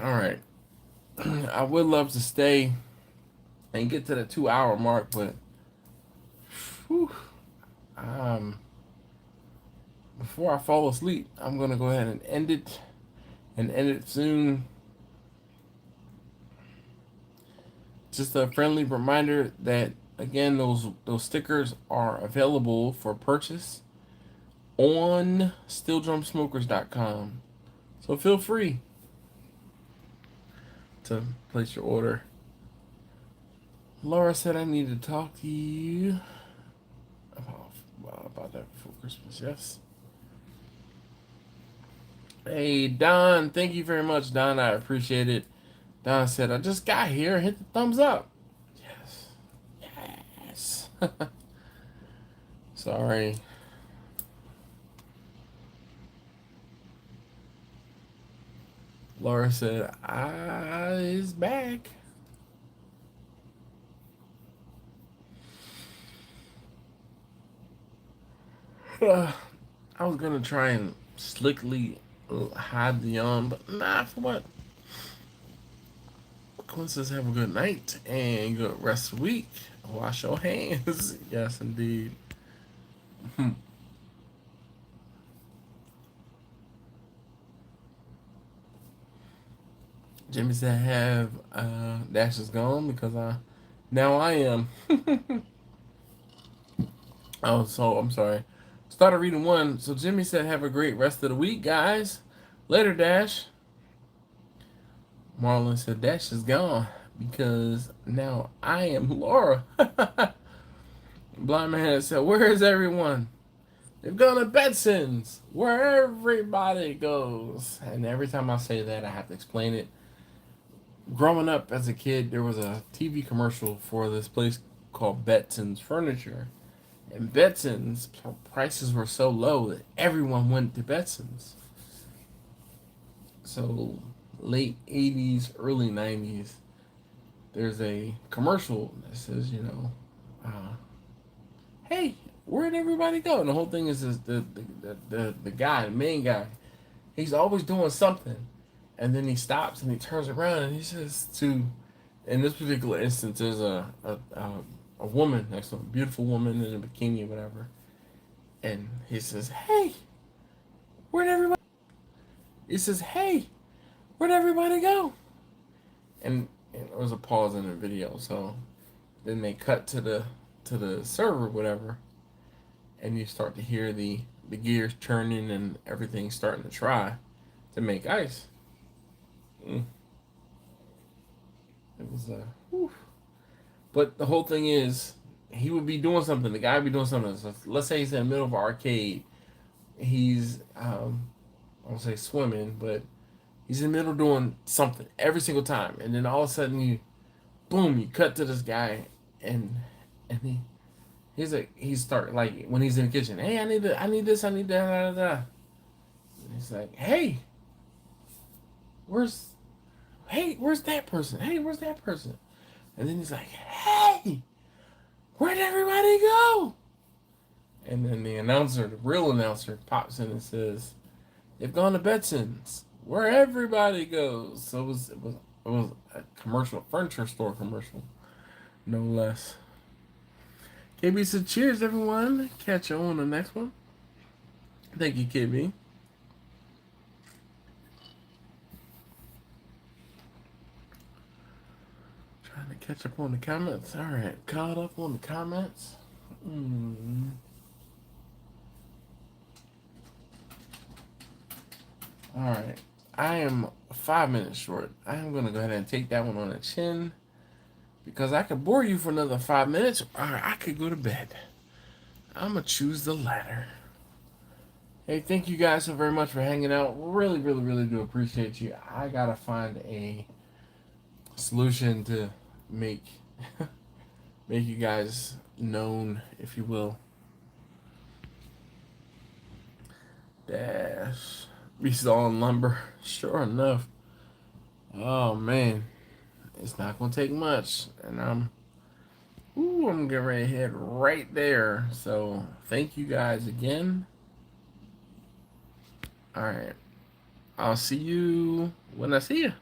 right. I would love to stay and get to the 2 hour mark, but whew, before I fall asleep, I'm gonna go ahead and end it soon. Just a friendly reminder that again, those stickers are available for purchase on SteelDrumSmokers.com. So feel free to place your order. Laura said I need to talk to you about that before Christmas. Yes. Hey Don, thank you very much, Don. I appreciate it. Don said, I just got here. Hit the thumbs up. Yes. Yes. Sorry. Laura said, I is back. I was going to try and slickly hide the yawn, but nah, for what? Quinn says, have a good night and good rest of the week. Wash your hands. Yes, indeed. Jimmy said, have Dash is gone because now I am. Oh, so I'm sorry. Started reading one. So Jimmy said, have a great rest of the week, guys. Later, Dash. Marlon said, Dash is gone because now I am Laura. Blind Man said, where is everyone? They've gone to Betson's, where everybody goes. And every time I say that, I have to explain it. Growing up as a kid, there was a TV commercial for this place called Betson's Furniture. And Betson's prices were so low that everyone went to Betson's. So late 80s, early 90s, there's a commercial that says, hey, where'd everybody go? And the whole thing is the guy, the main guy, he's always doing something. And then he stops and he turns around and he says in this particular instance, there's a woman next to him, a beautiful woman in a bikini or whatever. And he says, hey, where'd everybody? He says, hey, where'd everybody go? And there was a pause in the video, so then they cut to the server or whatever, and you start to hear the gears turning and everything starting to try to make ice. It was but the whole thing is, he would be doing something. The guy would be doing something. So let's say he's in the middle of an arcade. He's I won't say swimming, but he's in the middle doing something every single time, and then all of a sudden you cut to this guy, and he's start like when he's in the kitchen. Hey, I need this, I need that. And he's like, hey, where's that person? Hey, where's that person? And then he's like, hey, where'd everybody go? And then the real announcer, pops in and says, they've gone to Betson's, where everybody goes. So it was a commercial, furniture store commercial, no less. KB said, cheers, everyone. Catch you on the next one. Thank you, KB. Trying to catch up on the comments. All right, caught up on the comments. All right, I am 5 minutes short. I am going to go ahead and take that one on the chin because I could bore you for another 5 minutes, or I could go to bed. I'm going to choose the latter. Hey, thank you guys so very much for hanging out. Really, really, really do appreciate you. I got to find a solution to make you guys known, if you will. Dash. We sawing lumber. Sure enough. Oh man. It's not gonna take much. And I'm getting ready to head right there. So thank you guys again. Alright. I'll see you when I see you.